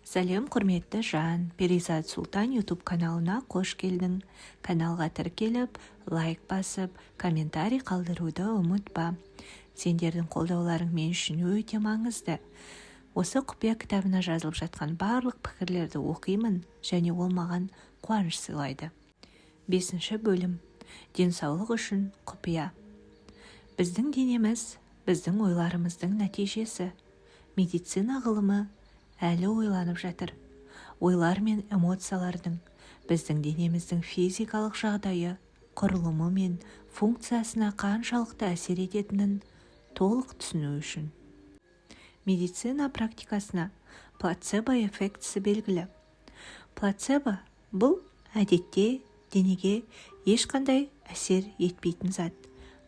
Сәлем құрметті жан, Перизат Султан YouTube каналына қош келдің. Каналға тіркеліп, лайк басып, комментарий қалдыруды ұмытпа. Сендердің қолдауларың мен үшін өте маңызды. Осы құпия кітабына жазылып жатқан барлық пікірлерді оқимын және ол маған қуаныш сыйлайды. 5 бөлім. Денсаулық үшін құпия. Біздің денеміз, біздің ойларымыздың нәтижесі. Медицина ғылымы әлі ойланып жатыр. Ойлар мен эмоциялардың біздің денеміздің физикалық жағдайы, құрылымы мен функциясына қаншалықты әсер ететінін толық түсіну үшін. Медицина практикасына плацебо эффектісі белгілі. Плацебо бұл әдетте денеге ешқандай әсер етпейтін зат.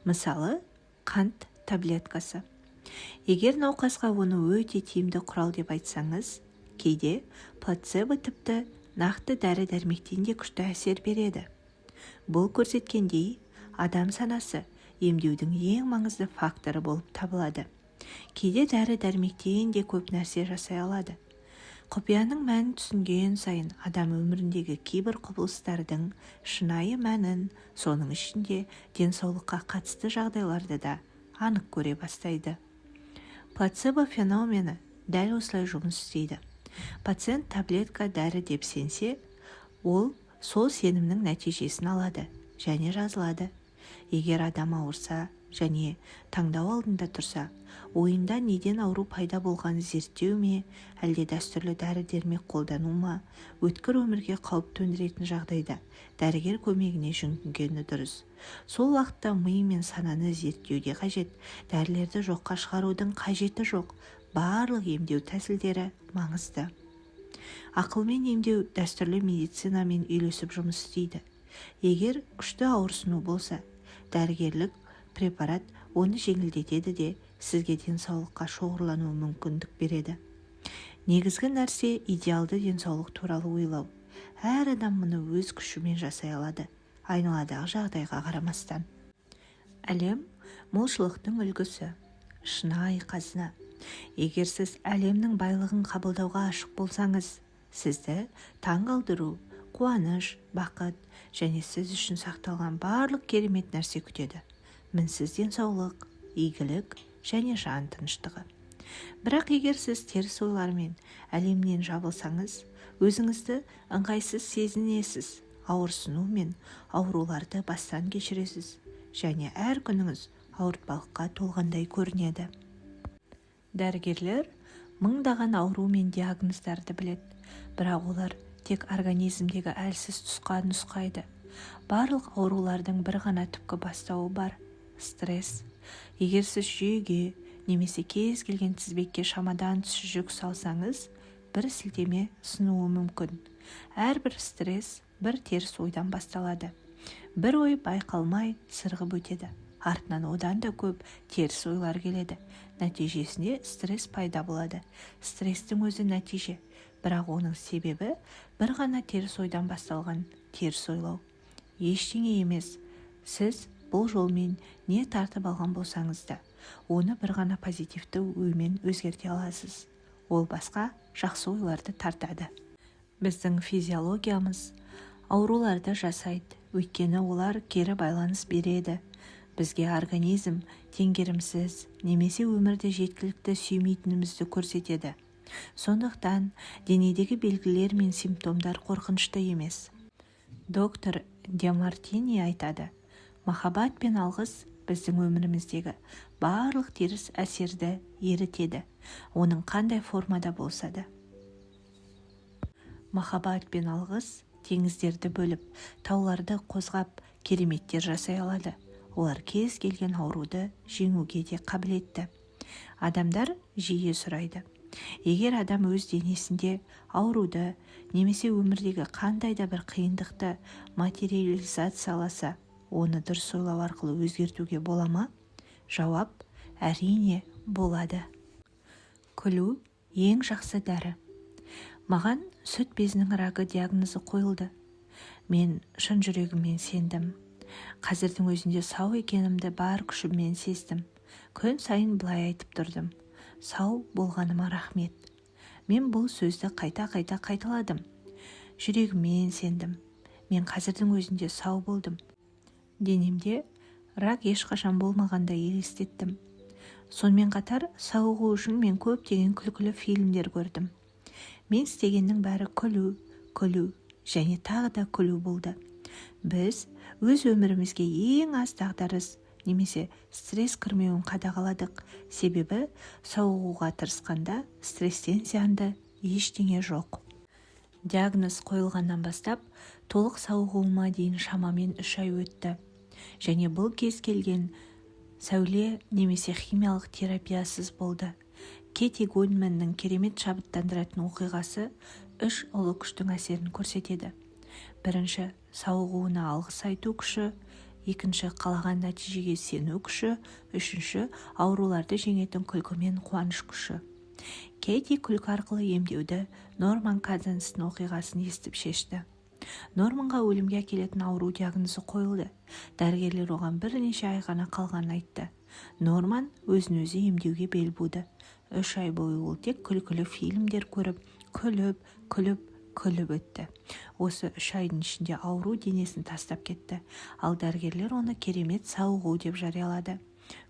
Мысалы, қант таблеткасы. Егер науқасқа оны өте тиімді құрал деп айтсаңыз, кейде плацебо тіпті нақты дәрі-дәрмектен де күшті әсер береді. Бұл көрсеткендей, адам санасы емдеудің ең маңызды факторы болып табылады. Кейде дәрі-дәрмектен де көп нәрсе жасай алады. Құпияның мәнін түсінген сайын адам өміріндегі кейбір құбылыстардың шынайы мәнін, соның ішінде денсаулыққа қатысты жағдайларды да анық көре бастайды. Плацебо феномені дәл осылай жұмыс істейді. Пациент таблетка дәрі деп сенсе, ол сол сенімнің нәтижесін алады және жазылады. Егер адам ауырса және таңдау алдында тұрса, ойында неден ауру пайда болғанын зерттеу ме, әлде дәстүрлі дәрі-дәрмек қолдану ма, өткір өмірге қауіп төндіретін жағдайда дәрігер көмегіне жүгінгені дұрыс. Сол уақытта ми мен сананы зерттеуде қажет, дәрілерді жоққа шығарудың қажеті жоқ. Барлық емдеу тәсілдері маңызды. Ақылмен емдеу дәстүрлі медицинамен үйлесіп жұмыс істейді. Егер күшті ауырсыну болса, дәрігерлік препарат оны жеңілдетеді де сізге денсаулыққа шоғырлану мүмкіндік береді. Негізгі нәрсе идеалды денсаулық туралы ойлау. Әр адам мұны өз күшімен жасай алады, айналадағы жағдайға қарамастан. Әлем молшылықтың үлгісі, шынайы қазына. Егер сіз әлемнің байлығын қабылдауға ашық болсаңыз, сізді таңғалдыру, қуаныш, бақыт және сіз үшін сақталған барлық керемет нәрсе күтеді. Мінсіз денсаулық, игілік және жан тыныштығы. Бірақ егер сіз теріс ойлармен әлемнен жабылсаңыз, өзіңізді ыңғайсыз сезінесіз, ауырсыну мен ауруларды бастан кешіресіз және әр күніңіз ауыртпалыққа толғандай көрінеді. Дәрігерлер мыңдаған ауру мен диагноздарды біледі, бірақ олар тек организмдегі әлсіз тұсқа нұсқайды. Барлық аурулардың бір ғана түпкі бастауы бар – стресс. Егер сіз жүйеге немесе кез келген тізбекке шамадан тыс жүк салсаңыз, бір сілтеме сынуы мүмкін. Әрбір стресс бір теріс ойдан басталады. Бір ой байқалмай сырғып өтеді. Артынан одан да көп теріс ойлар келеді. Нәтижесінде стресс пайда болады. Стресстің өзі нәтиже, бірақ оның себебі бір ғана теріс ойдан басталған теріс ойлау. Ештеңе емес. Сіз бұл жолмен не тартып алған болсаңыз да, оны бір ғана позитивті оймен өзгерте аласыз. Ол басқа жақсы ойларды тартады. Біздің физиологиямыз ауруларды жасайды, өйткені олар кері байланыс береді. Бізге организм теңгерімсіз немесе өмірді жеткілікті сүймейтінімізді көрсетеді. Сондықтан денедегі белгілер мен симптомдар қорқынышты емес. Доктор Демартини айтады, махаббат пен алғыс біздің өміріміздегі барлық теріс әсерді ерітеді, оның қандай формада болса да. Махаббат пен алғыс теңіздерді бөліп, тауларды қозғап, кереметтер жасай алады. Олар кез келген ауруды жеңуге де қабілетті. Адамдар жиі сұрайды. Егер адам өз денесінде ауруды немесе өмірдегі қандай да бір қиындықты материализацияласа, оны дұрыс ойлау арқылы өзгертуге бола ма? Жауап: әрине болады. Күлу ең жақсы дәрі. Маған сүт безінің рагы диагнозы қойылды. Мен шын жүрегіммен сендім. Қазірдің өзінде сау екенімді бар күшіммен сездім. Күн сайын былай айтып тұрдым: сау болғаныма рахмет. Мен бұл сөзді қайта-қайта қайталадым. Жүрегіммен сендім. Мен қазірдің өзінде сау болдым. Денемде рак ешқашан болмағанда елестеттім. Сонымен қатар сауығу үшін мен көптеген күлкілі фильмдер көрдім. Мен істегеннің бәрі күлу және тағы да күлу болды. Біз өз өмірімізге ең аз дағдарыс немесе стресс кірмеуін қадағаладық. Себебі сауығуға тырысқанда стресстен зиянды ештеңе жоқ. Диагноз қойылғаннан бастап толық сауығуыма дейін шамамен 3 ай өтті. Және бұл кез келген сәуле немесе химиялық терапиясыз болды. Кэти Гудманның керемет шабыттандыратын оқиғасы 3 ұлы күштің әсерін көрсетеді. Бірінші, сауығуына алғыс айту күші. Екінші, қалаған нәтижеге сену күші. Үшінші, ауруларды жеңетін күлкі мен қуаныш күші. Кэти күлкі арқылы емдеуді Норман Каденстің оқиғасын естіп шешті. Норманға өлімге әкелетін ауру диагнозы қойылды. Дәрігерлер оған бірнеше ай ғана қалғанын айтты. Норман өзін-өзі емдеуге бел буды. 3 ай бойы ол тек күлкілі фильмдер көріп, күліп өтті. Осы 3 айдың ішінде ауру денесін тастап кетті. Ал дәрігерлер оны керемет сауығу деп жариялады.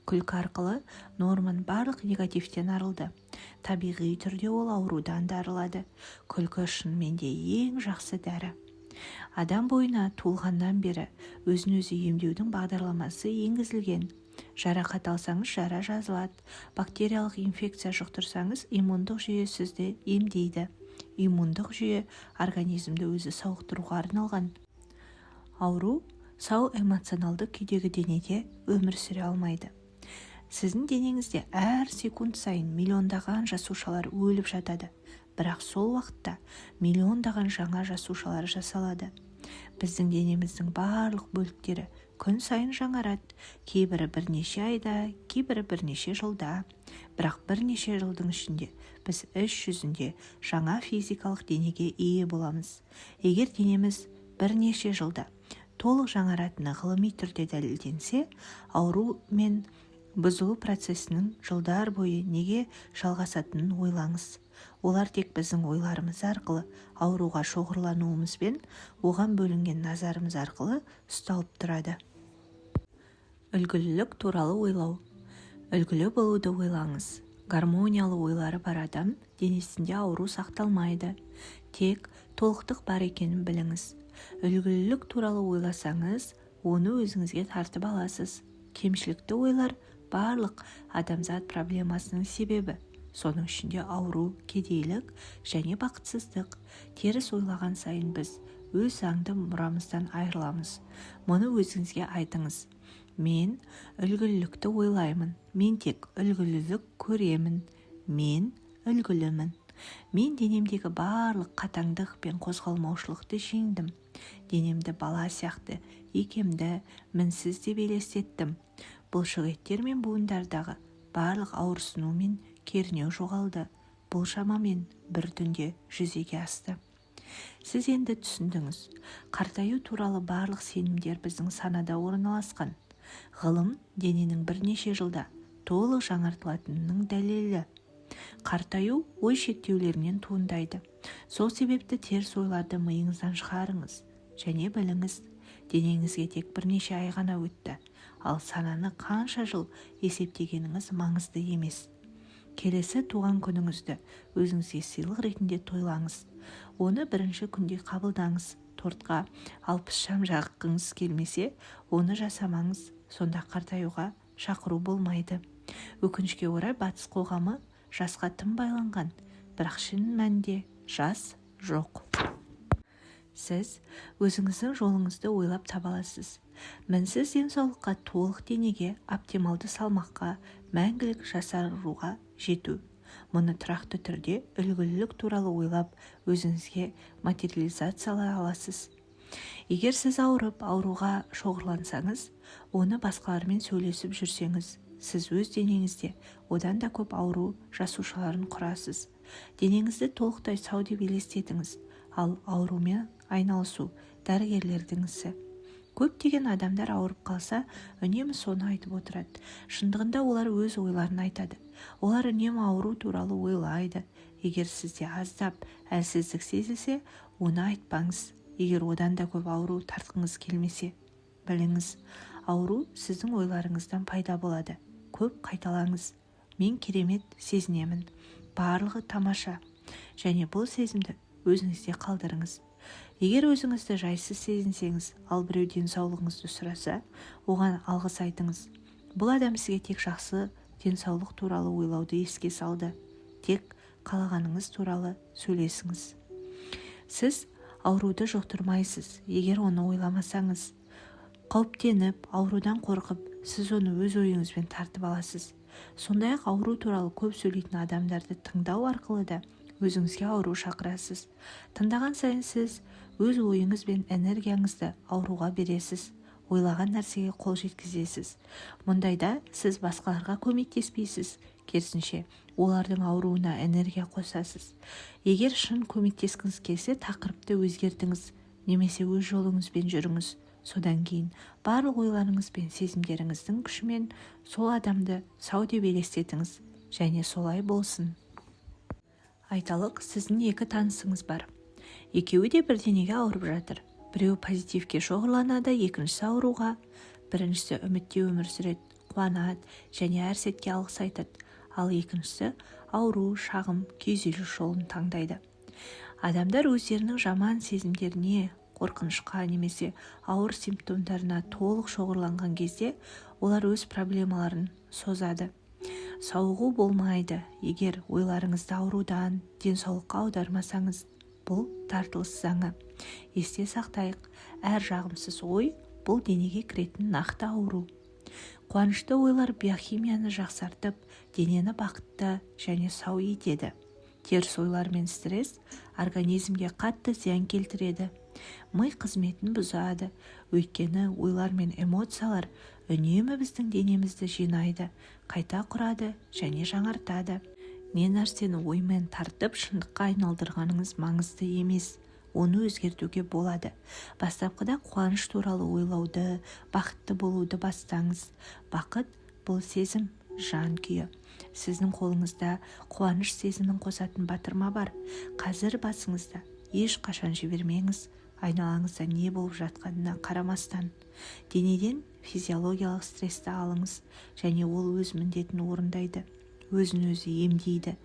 Күлкі арқылы Норман барлық негативтен арылды. Табиғи түрде ол аурудан да арылады. Күлкі шынымен де ең жақсы дәрі. Адам бойына туылғаннан бері өзін-өзі емдеудің бағдарламасы енгізілген. Жарақат алсаңыз жара жазылады. Бактериялық инфекция жұқтырсаңыз иммундық жүйе сізді емдейді. Иммундық жүйе организмді өзі сауықтыруға арналған. Ауру сау эмоционалды күйдегі денеде өмір сүре алмайды. Сіздің денеңізде әр секунд сайын миллиондаған жасушалар өліп жатады. Бірақ сол уақытта миллиондаған жаңа жасушалар жасалады. Біздің денеміздің барлық бөліктері күн сайын жаңарады. Кейбірі бірнеше айда, кейбірі бірнеше жылда. Бірақ бірнеше жылдың ішінде біз іс жүзінде жаңа физикалық денеге ие боламыз. Егер денеміз бірнеше жылда толық жаңаратыны ғылыми түрде дәлелденсе, ауру мен бұзылу процесінің жылдар бойы неге жалғасатынын ойлаңыз. Олар тек біздің ойларымыз арқылы ауруға шоғырлануымыз бен оған бөлінген назарымыз арқылы ұсталып тұрады. Үлгілілік туралы ойлау. Үлгілі болуды ойлаңыз. Гармониялы ойлары бар адам денесінде ауру сақталмайды. Тек толықтық бар екенін біліңіз. Үлгілілік туралы ойласаңыз, оны өзіңізге тартып аласыз. Кемшілікті ойлар барлық адамзат проблемасының себебі. Соның ішінде ауру, кедейлік және бақытсыздық. Теріс ойлаған сайын біз өз заңды мұрамыздан айырыламыз. Мұны өзіңізге айтыңыз. Мен үлгілілікті ойлаймын. Мен тек үлгілілік көремін. Мен үлгілімін. Мен денемдегі барлық қатаңдық пен қозғалмаушылықты жеңдім. Денемді бала сияқты, икемді, мінсіз деп елестеттім. Бұлшықеттер мен буындардағы барлық ауырсыну мен кернеу жоғалды. Бұл шамамен бір түнде жүзеге асты. Сіз енді түсіндіңіз. Қартаю туралы барлық сенімдер біздің санада орналасқан. Ғылым дененің бірнеше жылда толық жаңартылатынының дәлелі. Қартаю ой шектеулерінен туындайды. Сол себепті теріс ойларды миыңыздан шығарыңыз. Және біліңіз, денеңізге тек бірнеше ай ғана өтті. Ал сананы қанша жыл есептегеніңіз маңызды емес. Келесі туған күніңізді өзіңізге сыйлық ретінде тойлаңыз. Оны бірінші күнде қабылдаңыз. Тортқа 60 шам жаққыңыз келмесе, оны жасамаңыз. Сонда қартаюға шақыру болмайды. Өкінішке орай батыс қоғамы жасқа тым байланған, бірақ шын мәнінде жас жоқ. Сіз өзіңіздің жолыңызды ойлап таба аласыз. Мінсіз денсаулыққа, толық денеге, оптималды салмаққа, мәңгілік жасаруға жету. Мұны тұрақты түрде үлгілілік туралы ойлап, өзіңізге материализациялай аласыз. Егер сіз ауырып, ауруға шоғырлансаңыз, оны басқалармен сөйлесіп жүрсеңіз, сіз өз денеңізде одан да көп ауру жасушаларын құрасыз. Денеңізді толықтай сау деп елестетіңіз, ал аурумен айналысу дәрігерлердің ісі. Көптеген адамдар ауырып қалса, үнемі соны айтып отырады. Шындығында олар өз ойларын айтады. Олар үнемі ауру туралы ойлайды. Егер сізде аздап әлсіздік сезілсе, оны айтпаңыз. Егер одан да көп ауру тартқыңыз келмесе, біліңіз, ауру сіздің ойларыңыздан пайда болады. Көп қайталаңыз. Мен керемет сезінемін. Барлығы тамаша. Және бұл сезімді өзіңізде қалдырыңыз. Егер өзіңізді жайсыз сезінсеңіз, ал біреу денсаулығыңызды сұраса, оған алғыс айтыңыз. Бұл адам сізге тек жақсы денсаулық туралы ойлауды еске салды. Тек қалағаныңыз туралы сөйлесіңіз. Сіз ауруды жұқтырмайсыз, егер оны ойламасаңыз. Қауіптеніп, аурудан қорқып, сіз оны өз ойыңызбен тартып аласыз. Сондай-ақ ауру туралы көп сөйлейтін адамдарды тыңдау арқылы да өзіңізге ауру шақырасыз. Тыңдаған сайын сіз өз ойыңыз бен энергияңызды ауруға бересіз. Ойлаған нәрсеге қол жеткізесіз. Мұндайда сіз басқаларға көмектеспейсіз. Керісінше, олардың ауруына энергия қосасыз. Егер шын көмектескіңіз келсе, тақырыпты өзгертіңіз, немесе өз жолыңызбен жүріңіз. Содан кейін барлық ойларыңыз бен сезімдеріңіздің күшімен сол адамды сау деп елестетіңіз, және солай болсын. Айталық, сіздің екі танысыңыз бар. Екеуі де бірдеңеге ауырып жатыр. Біреу позитивке шоғырланады, екіншісі ауруға. Біріншісі үмітте өмір сүреді, қуанады және әр сәтке алғыс айтады. Ал екіншісі ауру, шағым, күйзеліс жолын таңдайды. Адамдар өздерінің жаман сезімдеріне, қорқынышқа немесе ауыр симптомдарына толық шоғырланған кезде олар өз проблемаларын созады. Сауығу болмайды, егер ойларыңызды аурудан денсаулыққа аудармасаңыз. Бұл тартылыс заңы. Есте сақтайық, әр жағымсыз ой бұл денеге кіретін нақты ауру. Қуанышты ойлар биохимияны жақсартып, денені бақытты және сау етеді. Теріс ойлар мен стресс организмге қатты зиян келтіреді. Ми қызметін бұзады, өйткені ойлар мен эмоциялар үнемі біздің денемізді жинайды, қайта құрады және жаңартады. Не нәрсені оймен тартып шындыққа айналдырғаныңыз маңызды емес, оны өзгертуге болады. Бастапқыда қуаныш туралы ойлауды, бақытты болуды бастаңыз. Бақыт бұл сезім, жан күйі. Сіздің қолыңызда қуаныш сезімін қосатын батырма бар. Қазір басыңызда ешқашан жібермеңіз, айналаңызда не болып жатқанына қарамастан. Денеден физиологиялық стрессті алыңыз, және ол өз міндетін орындайды. Өзін өзі емдейді.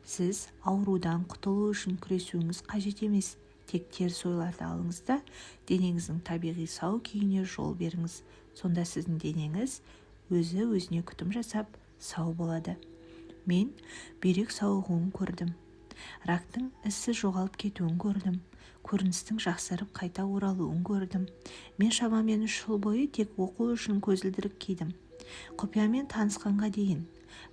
Сіз аурудан құтылу үшін күресуіңіз қажет емес. Тек теріс ойларды алыңыз да денеңіздің табиғи сау күйіне жол беріңіз. Сонда сіздің денеңіз өзіне күтім жасап сау болады. Мен бүйрек сауығуын көрдім. Рактың ісі жоғалып кетуін көрдім. Көріністің жақсарып қайта оралуын көрдім. Мен шамамен 3 жыл бойы тек оқу үшін көзілдірік кидім. Құпиямен танысқанға дейін.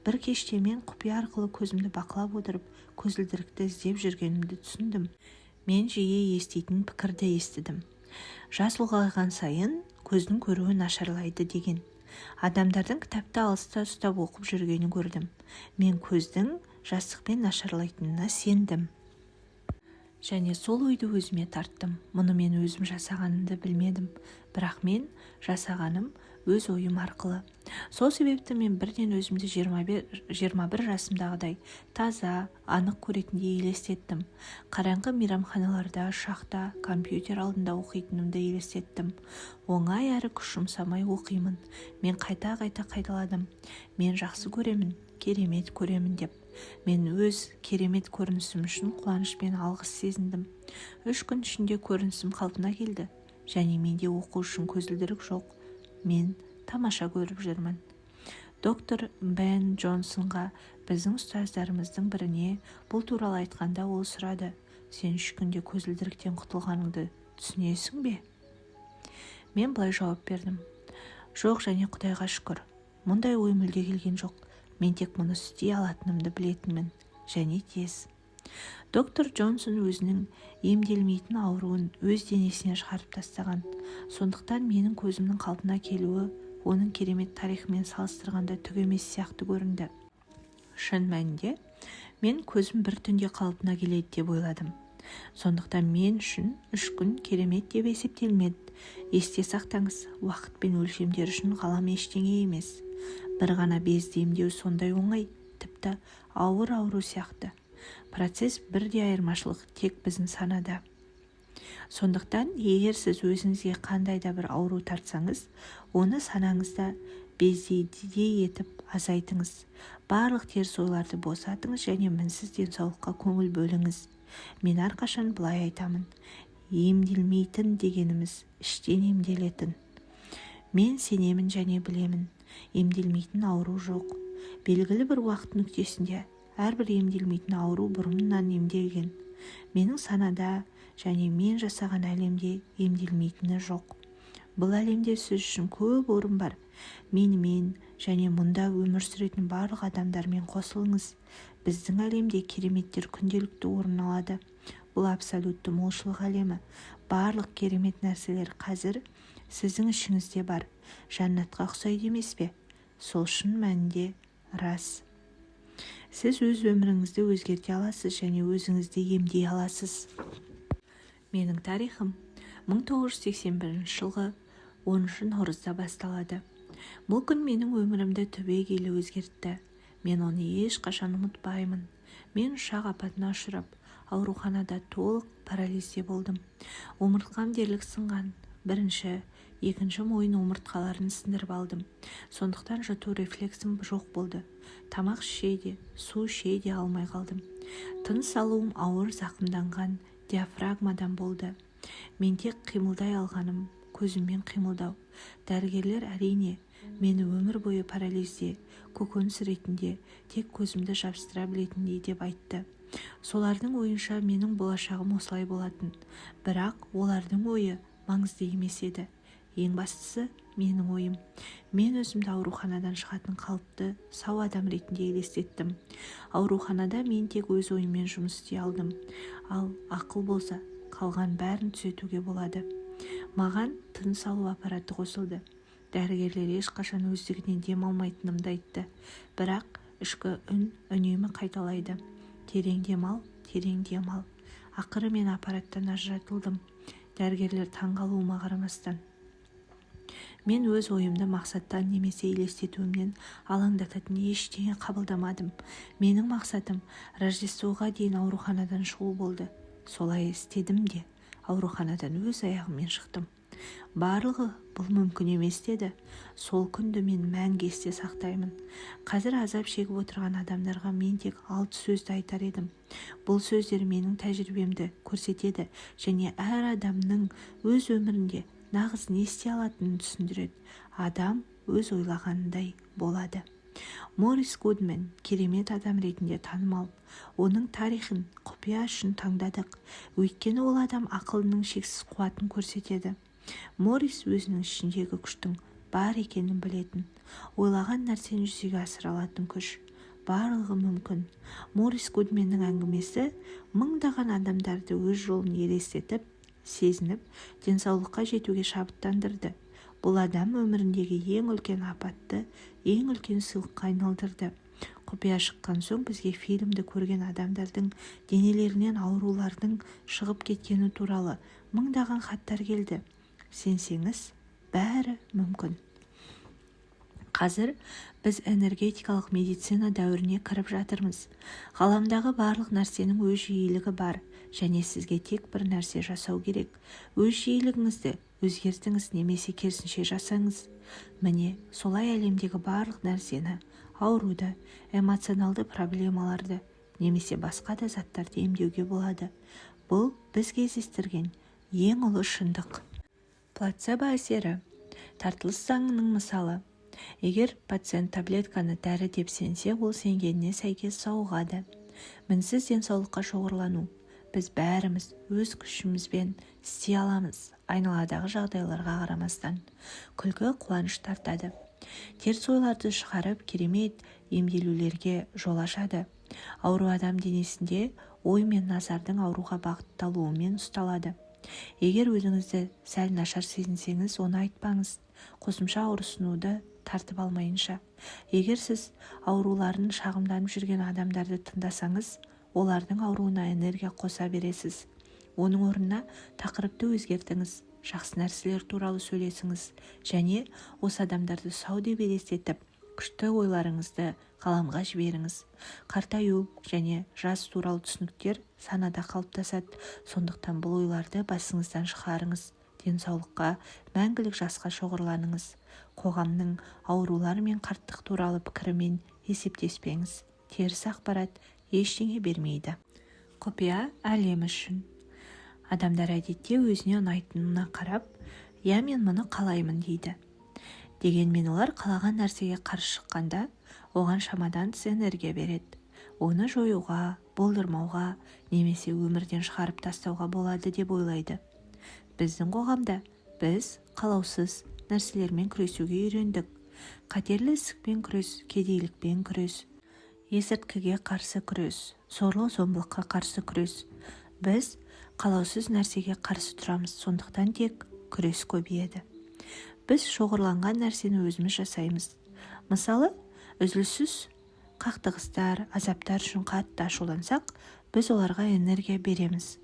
Бір кеште мен құпия арқылы көзімді бақылап отырып, көзілдірікті іздеп жүргенімді түсіндім. Мен жиі еститін пікірді естідім. Жас ұлғайған сайын көздің көруі нашарлайды деген. Адамдардың кітапты алыста ұстап оқып жүргенін көрдім. Мен көздің жастықпен нашарлайтынына сендім. Және сол ойды өзіме тарттым. Мұны мен өзім жасағанымды білмедім. Бірақ мен жасағаным өз ойым арқылы. Сол себепті мен бірден өзімді 21 жасымдағыдай таза, анық көретіндей елестеттім. Қараңғы мейрамханаларда, шақта, компьютер алдында оқитынымды елестеттім. Оңай әрі күш жұмсамай оқимын. Мен қайта-қайта қайталадым. Мен жақсы көремін, керемет көремін деп. Мен өз керемет көрінісім үшін қуаныш пен алғыс сезіндім. 3 күн ішінде көрінісім қалпына келді. Және менде оқу үшін көзілдірік жоқ. Мен тамаша көріп жүрмін. Доктор Бен Джонсонға біздің ұстаздарымыздың біріне бұл туралы айтқанда ол сұрады: сен 3 күнде көзілдіріктен құтылғаныңды түсінесің бе? Мен былай жауап бердім: жоқ, және Құдайға шүкір. Мұндай ой мүлде келген жоқ. Мен тек мұны істей алатынымды білетінмін, және тез. Доктор Джонсон өзінің емделмейтін ауруын өз денесіне шығарып тастаған. Сондықтан менің көзімнің қалпына келуі оның керемет тарихымен салыстырғанда түк емес сияқты көрінді. Шын мәнінде, мен көзім бір түнде қалпына келеді деп ойладым. Сондықтан мен үшін 3 күн керемет деп есептелмеді. Есте сақтаңыз, уақыт пен өлшемдер үшін ғалам ештеңе емес. Бір ғана безді емдеу сондай оңай, тіпті ауыр ауру сияқты. Процесс бірдей, айырмашылық тек біздің санада. Сондықтан, егер сіз өзіңізге қандай да бір ауру тартсаңыз, оны санаңызда бездей етіп азайтыңыз. Барлық теріс ойларды босатыңыз және мінсіз денсаулыққа көңіл бөліңіз. Мен әрқашан былай айтамын: емделмейтін дегеніміз іштен емделетін. Мен сенемін және білемін, емделмейтін ауру жоқ. Белгілі бір уақыт нүктесінде әрбір емделмейтін ауру бұрыннан емделген. Менің санада және мен жасаған әлемде емделмейтіні жоқ. Бұл әлемде сіз үшін көп орын бар. Менімен және мұнда өмір сүретін барлық адамдармен қосылыңыз. Біздің әлемде кереметтер күнделікті орын алады. Бұл абсолютті молшылық әлемі. Барлық керемет нәрселер қазір сіздің ішіңізде бар. Жәннатқа ұқсайды емес пе? Сол шын мәнінде рас. Сіз өз өміріңізді өзгерте аласыз және өзіңізді емдей аласыз. Менің тарихым 1981 жылғы 10 наурызда басталады. Бұл күн менің өмірімді түбегейлі өзгертті. Мен оны ешқашан ұмытпаймын. Мен ұшақ апатына ұшырап, ауруханада толық парализде болдым. Омыртқам дерлік сынған. Бірінші, екінші мойын омыртқаларын сындырып алдым. Сондықтан жұту рефлексім жоқ болды. Тамақ іше де, су іше де алмай қалдым. Тыныс алуым ауыр зақымданған диафрагмадан болды. Мен тек қимылдай алғаным көзіммен қимылдау. Дәрігерлер әрине мені өмір бойы парализде, көкөніс ретінде тек көзімді жабыстыра білетіндей деп айтты. Солардың ойынша менің болашағым осылай болатын. Бірақ олардың ойы маңызды емес еді. Ең бастысы менің ойым. Мен өзімді ауруханадан шығатын қалыпты, сау адам ретінде елестеттім. Ауруханада мен тек өз ойыммен жұмыс істей алдым. Ал ақыл болса, қалған бәрін түзетуге болады. Маған тыныс алу аппараты қосылды. Дәрігерлер ешқашан өздігінен дем алмайтынымды айтты. Бірақ ішкі үн үнемі қайталайды: терең демал, терең демал. Ақыры мен аппараттан ажыратылдым. Дәрігерлер таңғалуыма қарамастан. Мен өз ойымды мақсаттан немесе елестетуімнен алаңдататын ештеңе қабылдамадым. Менің мақсатым Рождествоға дейін ауруханадан шығу болды. Солай істедім де, ауруханадан өз аяғыммен шықтым. Барлығы бұл мүмкін емес деді. Сол күнді мен мәңгі есте сақтаймын. Қазір азап шегіп отырған адамдарға мен тек 6 сөзді айтар едім. Бұл сөздер менің тәжірибемді көрсетеді және әр адамның өз өмірінде нағыз не істей алатынын түсіндіреді. Адам өз ойлағанындай болады. Морис Гудмен керемет адам ретінде танымал. Оның тарихын құпия үшін таңдадық, өйткені ол адам ақылының шексіз қуатын көрсетеді. Морис өзінің ішіндегі күштің бар екенін білетін, ойлаған нәрсені жүзеге асыра алатын күш. Барлығы мүмкін. Морис Гудменнің әңгімесі мыңдаған адамдарды өз жолын елестетіп, сезініп, денсаулыққа жетуге шабыттандырды. Бұл адам өміріндегі ең үлкен апатты, ең үлкен сыйлыққа айналдырды. Құпия шыққан соң бізге фильмді көрген адамдардың денелерінен аурулардың шығып кеткені туралы мыңдаған хаттар келді. Сенсеңіз, бәрі мүмкін. Қазір біз энергетикалық медицина дәуіріне кіріп жатырмыз. Ғаламдағы барлық нәрсенің өз жиілігі бар және сізге тек бір нәрсе жасау керек. Өз жиілігіңізді өзгертіңіз немесе керісінше жасаңыз. Міне, солай әлемдегі барлық нәрсені, ауруды, эмоционалды проблемаларды немесе басқа да заттарды емдеуге болады. Бұл біз кездестірген ең ұлы шындық. Плацебо әсері. Тартылыс заңының мысалы. Егер пациент таблетканы дәрі деп сенсе, ол сенгеніне сәйкес сауығады. Мінсіз денсаулыққа шоғырлану. Біз бәріміз өз күшімізбен істей аламыз, айналадағы жағдайларға қарамастан. Күлкі қуаныш тартады. Теріс ойларды шығарып, керемет емделулерге жол ашады. Ауру адам денесінде ой мен назардың ауруға бағытталуымен ұсталады. Егер өзіңізді сәл нашар сезінсеңіз, оны айтпаңыз. Қосымша ауырсынуды тартып алмайынша. Егер сіз ауруларын шағымданып жүрген адамдарды тыңдасаңыз, олардың ауруына энергия қоса бересіз. Оның орнына тақырыпты өзгертіңіз, жақсы нәрселер туралы сөйлесіңіз және осы адамдарды сау деп елестетіп, күшті ойларыңызды қаламға жіберіңіз. Қартаю және жас туралы түсініктер санада қалыптасады. Сондықтан бұл ойларды басыңыздан шығарыңыз. Денсаулыққа, мәңгілік жасқа шоғырланыңыз. Қоғамның аурулар мен қарттық туралы пікірімен есептеспеңіз. Теріс ақпарат ештеңе бермейді. Құпия әлем үшін. Адамдар әдетте өзіне ұнайтынына қарап, «Я, мен мұны қалаймын» дейді. Дегенмен олар қалаған нәрсеге қарсы шыққанда, оған шамадан тыс энергия береді. Оны жоюға, болдырмауға, немесе өмірден шығарып тастауға болады деп ойлайды. Біздің қоғамда біз қалаусыз нәрселермен күресуге үйрендік. Қатерлі ісікпен күрес, кедейлікпен күрес, есірткіге қарсы күрес, зорлық-зомбылыққа қарсы күрес. Біз қалаусыз нәрсеге қарсы тұрамыз, сондықтан тек күрес көбейеді. Біз шоғырланған нәрсені өзіміз жасаймыз. Мысалы, үзіліссіз қақтығыстар, азаптар үшін қатты ашулансақ, біз оларға энергия береміз.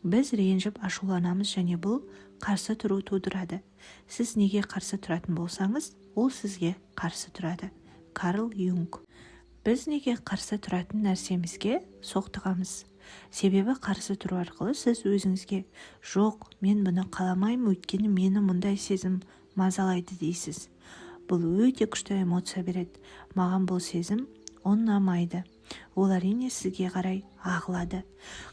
Біз ренжіп ашуланамыз және бұл қарсы тұру тудырады. Сіз неге қарсы тұратын болсаңыз, ол сізге қарсы тұрады. Карл Юнг. Біз неге қарсы тұратын нәрсемізге соқтығамыз. Себебі қарсы тұру арқылы сіз өзіңізге «Жоқ, мен бұны қаламаймын, өйткені мені мұндай сезім мазалайды» дейсіз. Бұл өте күшті эмоция береді. Маған бұл сезім ұнамайды. Ол әрине сізге қарай ағылады.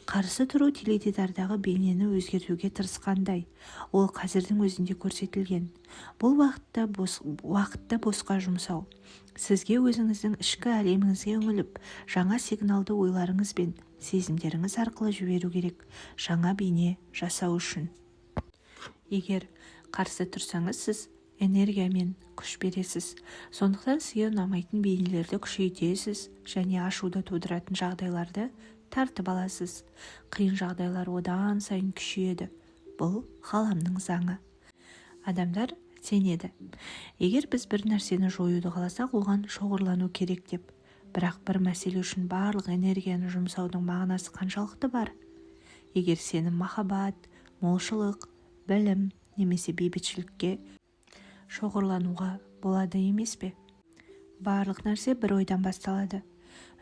Қарсы тұру теледидардағы бейнені өзгертуге тырысқандай. Ол қазірдің өзінде көрсетілген. Бұл уақытты босқа жұмсау. Сізге өзіңіздің ішкі әлеміңізге үңіліп, жаңа сигналды ойларыңыз бен сезімдеріңіз арқылы жіберу керек, жаңа бейне жасау үшін. Егер қарсы тұрсаңыз, сіз энергиямен күш бересіз. Сондықтан сізге ұнамайтын бейнелерді күшейтесіз және ашуды тудыратын жағдайларды тартып аласыз. Қиын жағдайлар одан сайын күшейеді. Бұл ғаламның заңы. Адамдар сенеді. Егер біз бір нәрсені жоюды қаласақ, оған шоғырлану керек деп. Бірақ бір мәселе үшін барлық энергияны жұмсаудың мағынасы қаншалықты бар? Егер сенім махаббат, молшылық, білім немесе бейбітшілікке шоғырлануға болады емес пе? Барлық нәрсе бір ойдан басталады.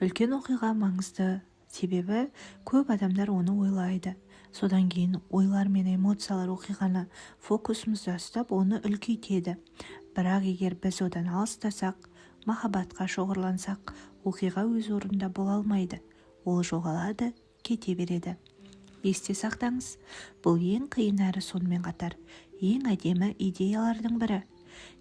Үлкен оқиға маңызды, себебі көп адамдар оны ойлайды. Содан кейін ойлар мен эмоциялар оқиғаны фокусымызда ұстап, оны үлкейтеді. Бірақ егер біз одан алыстасақ, махаббатқа шоғырлансақ, оқиға өз орнында бола алмайды. Ол жоғалады, кете береді. Есте сақтаңыз, бұл ең қиын әрі сонымен қатар ең әдемі идеялардың бірі.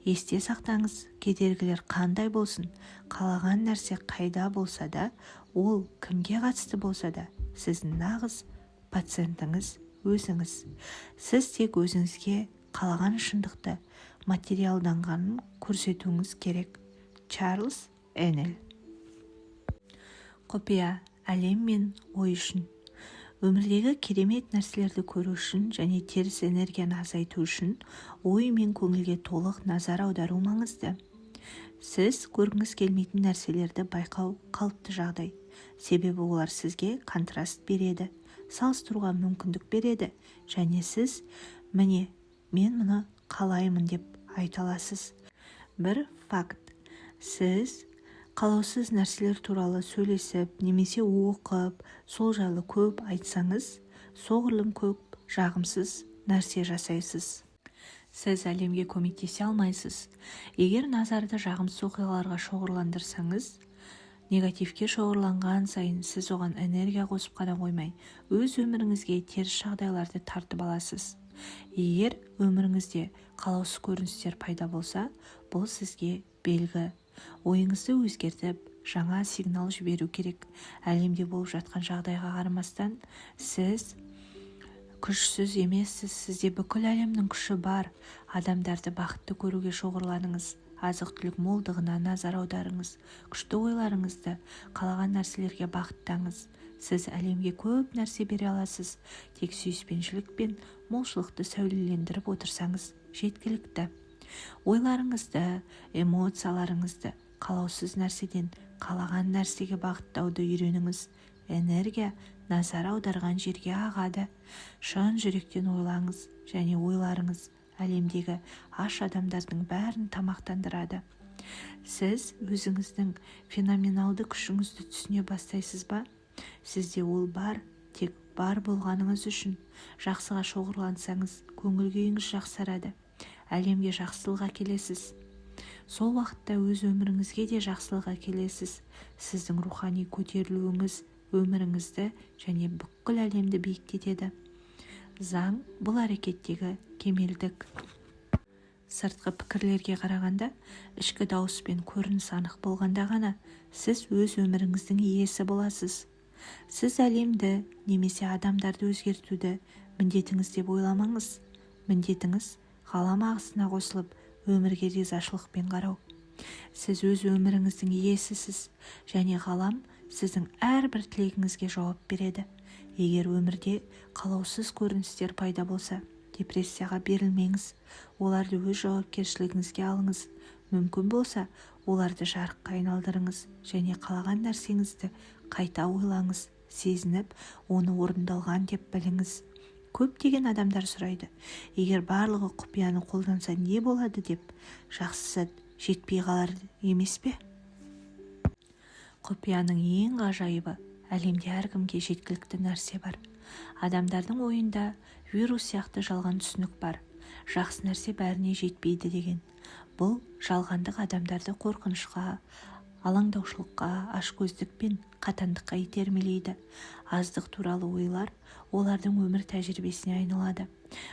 Есте сақтаңыз, кедергілер қандай болсын, қалаған нәрсе қайда болса да, ол кімге қатысты болса да, сіздің нағыз пациентіңіз өзіңіз. Сіз тек өзіңізге қалаған шындықты материалданғанын көрсетуіңіз керек. Чарльз Эннел. Құпия әлем мен ой үшін. Өмірдегі керемет нәрселерді көру үшін және теріс энергияны азайту үшін ой мен көңілге толық назар аудару маңызды. Сіз көргіңіз келмейтін нәрселерді байқау қалыпты жағдай. Себебі олар сізге контраст береді, салыстыруға мүмкіндік береді және сіз «Міне, мен мұны қалаймын» деп айта аласыз. Бір факт. Сіз қалаусыз нәрселер туралы сөйлесіп, немесе оқып, сол жайлы көп айтсаңыз, соғұрлым көп жағымсыз нәрсе жасайсыз. Сіз әлемге көмектесе алмайсыз. Егер назарды жағымсыз оқиғаларға шоғырландырсаңыз, негативке шоғырланған сайын сіз оған энергия қосып қана қоймай, өз өміріңізге теріс жағдайларды тартып аласыз. Егер өміріңізде қалаусыз көріністер пайда болса, бұл сізге белгі. Ойыңызды өзгертіп, жаңа сигнал жіберу керек. Әлемде болып жатқан жағдайға қарамастан, сіз күшсіз емессіз, сізде бүкіл әлемнің күші бар. Адамдарды бақытты көруге шоғырланыңыз. Азық-түлік молдығына назар аударыңыз. Күшті ойларыңызды, қалаған нәрселерге бағыттаңыз. Сіз әлемге көп нәрсе бере аласыз. Тек сүйіспеншілік пен молшылықты сәулелендіріп отырсаңыз жеткілікті. Ойларыңызды, эмоцияларыңызды қалаусыз нәрседен қалаған нәрсеге бағыттауды үйреніңіз. Энергия назар аударған жерге ағады. Шын жүректен ойлаңыз және ойларыңыз әлемдегі аш адамдардың бәрін тамақтандырады. Сіз өзіңіздің феноменалды күшіңізді түсіне бастайсыз ба? Сізде ол бар, тек бар болғаныңыз үшін. Жақсыға шоғырлансаңыз, көңіл күйіңіз жақсарады, әлемге жақсылық әкелесіз. Сол уақытта өз өміріңізге де жақсылық әкелесіз. Сіздің рухани көтерілуіңіз өміріңізді және бүкіл әлемді биіктетеді. Заң бұл әрекеттегі кемелдік. Сыртқы пікірлерге қарағанда, ішкі дауыс пен көрініс анық болғанда ғана сіз өз өміріңіздің иесі боласыз. Сіз әлемді немесе адамдарды өзгертуді міндетіңіз деп ойламаңыз. Міндетіңіз ғалам ағысына қосылып, өмірге ризашылықпен қарау. Сіз өз өміріңіздің иесісіз және ғалам сіздің әрбір тілегіңізге жауап береді. Егер өмірде қалаусыз көріністер пайда болса, депрессияға берілмеңіз. Оларды өз жауапкершілігіңізге алыңыз. Мүмкін болса, оларды жарыққа айналдырыңыз және қалаған нәрсеңізді қайта ойлаңыз, сезініп, оны орындалған деп біліңіз. Көптеген адамдар сұрайды, егер барлығы құпияны қолданса не болады деп. Жақсысы жетпей қалар емес пе? Құпияның ең ғажайыбы, әлемде әркімге жеткілікті нәрсе бар. Адамдардың ойында вирус сияқты жалған түсінік бар. Жақсы нәрсе бәріне жетпейді деген. Бұл жалғандық адамдарды қорқынышқа, алаңдаушылыққа, ашкөздік пен қатандыққа итермелейді. Аздық туралы ойлар олардың өмір тәжірибесіне айналады.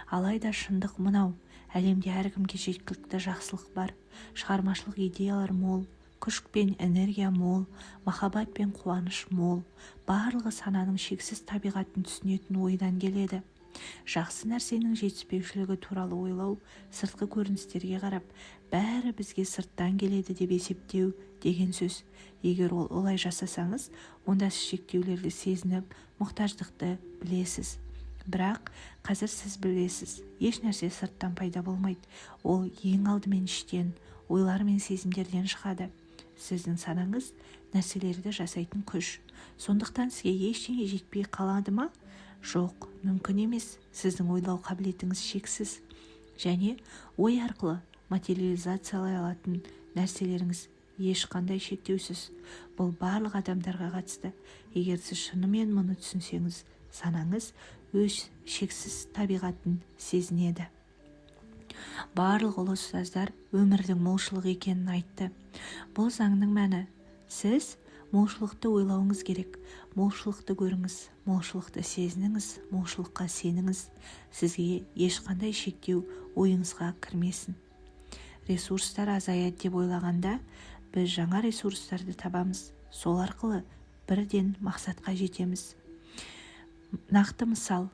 Алайда шындық мынау: әлемде әркімге жеткілікті жақсылық бар. Шығармашылық идеялар мол, күш пен энергия мол, махаббат пен қуаныш мол. Барлығы сананың шексіз табиғатын түсінетін ойдан келеді. Жақсы нәрсенің жетіспеушілігі туралы ойлау, сыртқы көріністерге қарап, бәрі бізге сырттан келеді деп есептеу деген сөз. Егер олай жасасаңыз, онда сіз шектеулерді сезініп, мұқтаждықты білесіз. Бірақ қазір сіз білесіз, еш нәрсе сырттан пайда болмайды. Ол ең алдымен іштен, ойлар мен сезімдерден шығады. Сіздің санаңыз нәрселерді жасайтын күш. Сондықтан сізге ештеңе жетпей қалады ма? Жоқ, мүмкін емес. Сіздің ойлау қабілетіңіз шексіз. Және ой арқылы материализациялай алатын нәрселеріңіз ешқандай шектеусіз. Бұл барлық адамдарға қатысты. Егер сіз шынымен мұны түсінсеңіз, санаңыз өз шексіз табиғатын сезінеді. Барлық ұлы ұстаздар өмірдің молшылық екенін айтты. Бұл заңның мәні: сіз молшылықты ойлауыңыз керек, молшылықты көріңіз, молшылықты сезініңіз, молшылыққа сеніңіз. Сізге ешқандай шектеу ойыңызға кірмесін. Ресурстар азаяды деп ойлағанда, біз жаңа ресурстарды табамыз. Сол арқылы бірден мақсатқа жетеміз. Нақты мысал: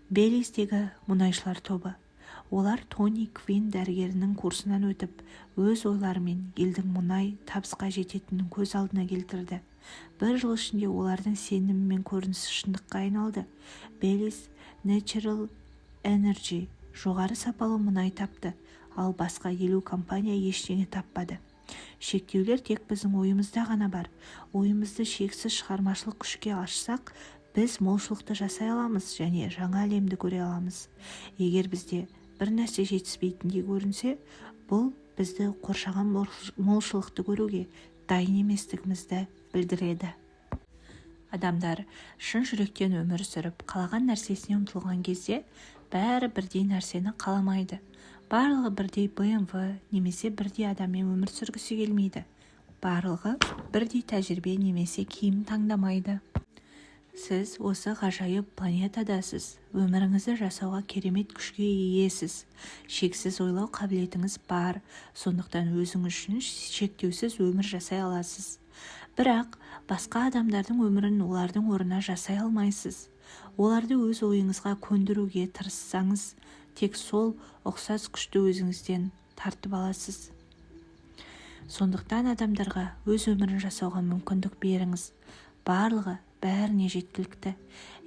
Белиздегі мұнайшылар тобы. Олар Тони Квин дәрігерінің курсынан өтіп, өз ойларымен елдің мұнай табысқа жететінін көз алдына келтірді. Бір жыл ішінде олардың сенімі мен көрінісі шындыққа айналды. Белиз Natural Energy жоғары сапалы мұнай тапты, ал басқа 50 компания ештеңе таппады. Шектеулер тек біздің ойымызда ғана бар. Ойымызды шексіз шығармашылық күшке ашсақ, біз молшылықты жасай аламыз және жаңа әлемді көре аламыз. Егер бізде бір нәрсе жетіспейтіндей көрінсе, бұл бізді қоршаған молшылықты көруге дайын еместігімізді білдіреді. Адамдар шын жүректен өмір сүріп, қалаған нәрсесіне ұмтылған кезде бәрі бірдей нәрсені қаламайды. Барлығы бірдей BMW немесе бірдей адаммен өмір сүргісі келмейді. Барлығы бірдей тәжірибе немесе киім таңдамайды. Сіз осы ғажайып планетадасыз. Өміріңізді жасауға керемет күшке иесіз. Шексіз ойлау қабілетіңіз бар. Сондықтан өзіңіз үшін шектеусіз өмір жасай аласыз. Бірақ басқа адамдардың өмірін олардың орнына жасай алмайсыз. Оларды өз ойыңызға көндіруге тырыссаңыз, тек сол ұқсас күшті өзіңізден тартып аласыз. Сондықтан адамдарға өз өмірін жасауға мүмкіндік беріңіз. Барлығы бәріне жеткілікті.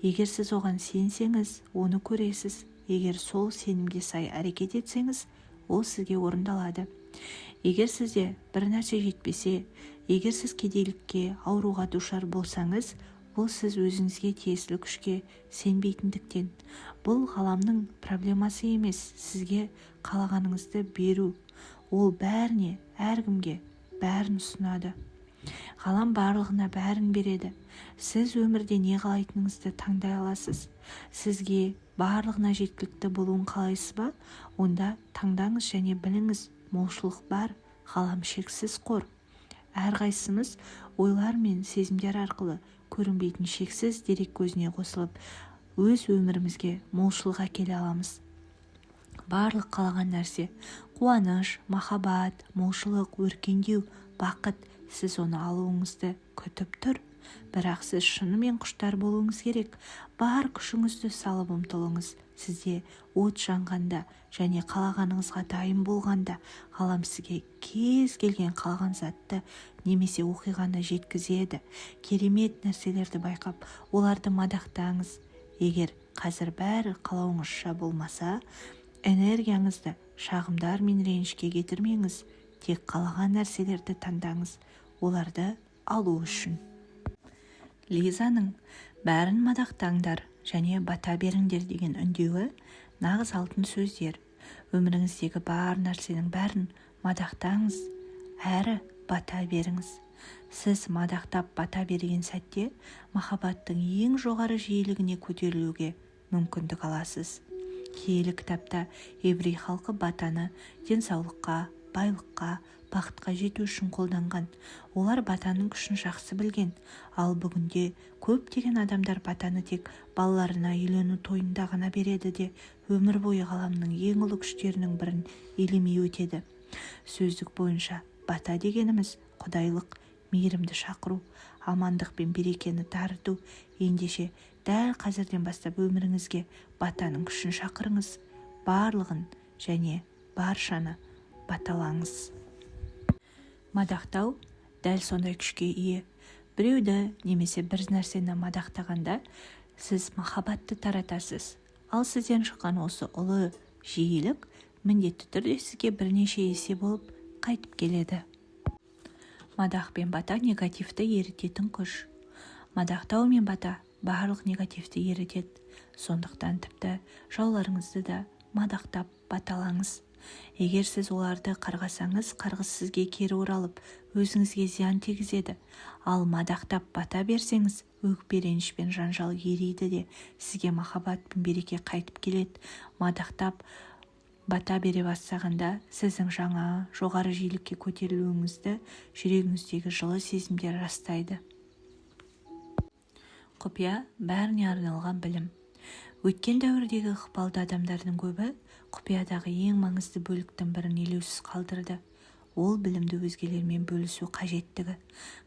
Егер сіз оған сенсеңіз, оны көресіз. Егер сол сенімге сай әрекет етсеңіз, ол сізге орындалады. Егер сізде бір нәрсе жетпесе, егер сіз кедейлікке, ауруға душар болсаңыз, бұл сіз өзіңізге тиесілі күшке сенбейтіндіктен. Бұл ғаламның проблемасы емес, сізге қалағаныңызды беру. Ол бәріне, әркімге бәрін ұсынады. Ғалам барлығына бәрін береді. Сіз өмірде не қалайтыныңызды таңдай аласыз. Сізге барлығына жеткілікті болуын қалайсыз ба? Онда таңдаңыз және біліңіз, молшылық бар, ғалам шексіз қор. Әрқайсымыз ойлар мен сезімдер арқылы көрінбейтін шексіз дерек көзіне қосылып, өз өмірімізге молшылық әкеле аламыз. Барлық қалаған нәрсе, қуаныш, махаббат, молшылық, өркендеу, бақыт, сіз оны алуыңызды күтіп тұр. Бірақ сіз шынымен құштар болуыңыз керек. Бар күшіңізді салып ұмтылыңыз. Сізде от жанғанда және қалағаныңызға дайын болғанда, ғалам сізге кез келген қалған затты немесе оқиғаны жеткізеді. Керемет нәрселерді байқап, оларды мадақтаңыз. Егер қазір бәрі қалауыңызша болмаса, энергияңызды шағымдар мен ренішке кетірмеңіз. Тек қалаған нәрселерді таңдаңыз, оларды алу үшін. Лизаның бәрін мадақтаңдар және бата беріңдер деген үндеуі нағыз алтын сөздер. Өміріңіздегі бар нәрсенің бәрін мадақтаңыз, әрі бата беріңіз. Сіз мадақтап бата берген сәтте махаббаттың ең жоғары жиілігіне көтерілуге мүмкіндік аласыз. Киелі кітапта еврей халқы батаны денсаулыққа, байлыққа, бақытқа жету үшін қолданған. Олар батаның күшін жақсы білген. Ал бүгінде көптеген адамдар батаны тек балаларына үйлену тойында ғана береді де, өмір бойы ғаламның ең ұлы күштерінің бірін елемей өтеді. Сөздік бойынша бата дегеніміз құдайлық, мейірімді шақыру, амандық пен берекені дарыту. Ендеше дәл қазірден бастап өміріңізге батаның күшін шақырыңыз. Барлығын және баршаны баталаңыз. Мадақтау дәл сондай күшке ие. Біреуді немесе бір нәрсені мадақтағанда сіз махаббатты таратасыз. Ал сізден шыққан осы ұлы жиілік міндетті түрде сізге бірнеше есе болып қайтып келеді. Мадақ пен бата негативті ерітетін күш. Мадақтау мен бата барлық негативті ерітеді. Сондықтан тіпті жауларыңызды да мадақтап баталаңыз. Егер сіз оларды қарғасаңыз, қарғыс сізге кері оралып, өзіңізге зиян тигізеді. Ал мадақтап бата берсеңіз, өкпе, реніш пен жанжал ериді де, сізге махаббат пен береке қайтып келеді. Мадақтап бата бере бастағанда, сіздің жаңа, жоғары жиілікке көтерілуіңізді жүрегіңіздегі жылы сезімдер растайды. Құпия бәріне арналған білім. Өткен дәуірдегі ықпалды адамдардың көбі құпиядағы ең маңызды бөліктің бірін елеусіз қалдырды. Ол білімді өзгелермен бөлісу қажеттігі.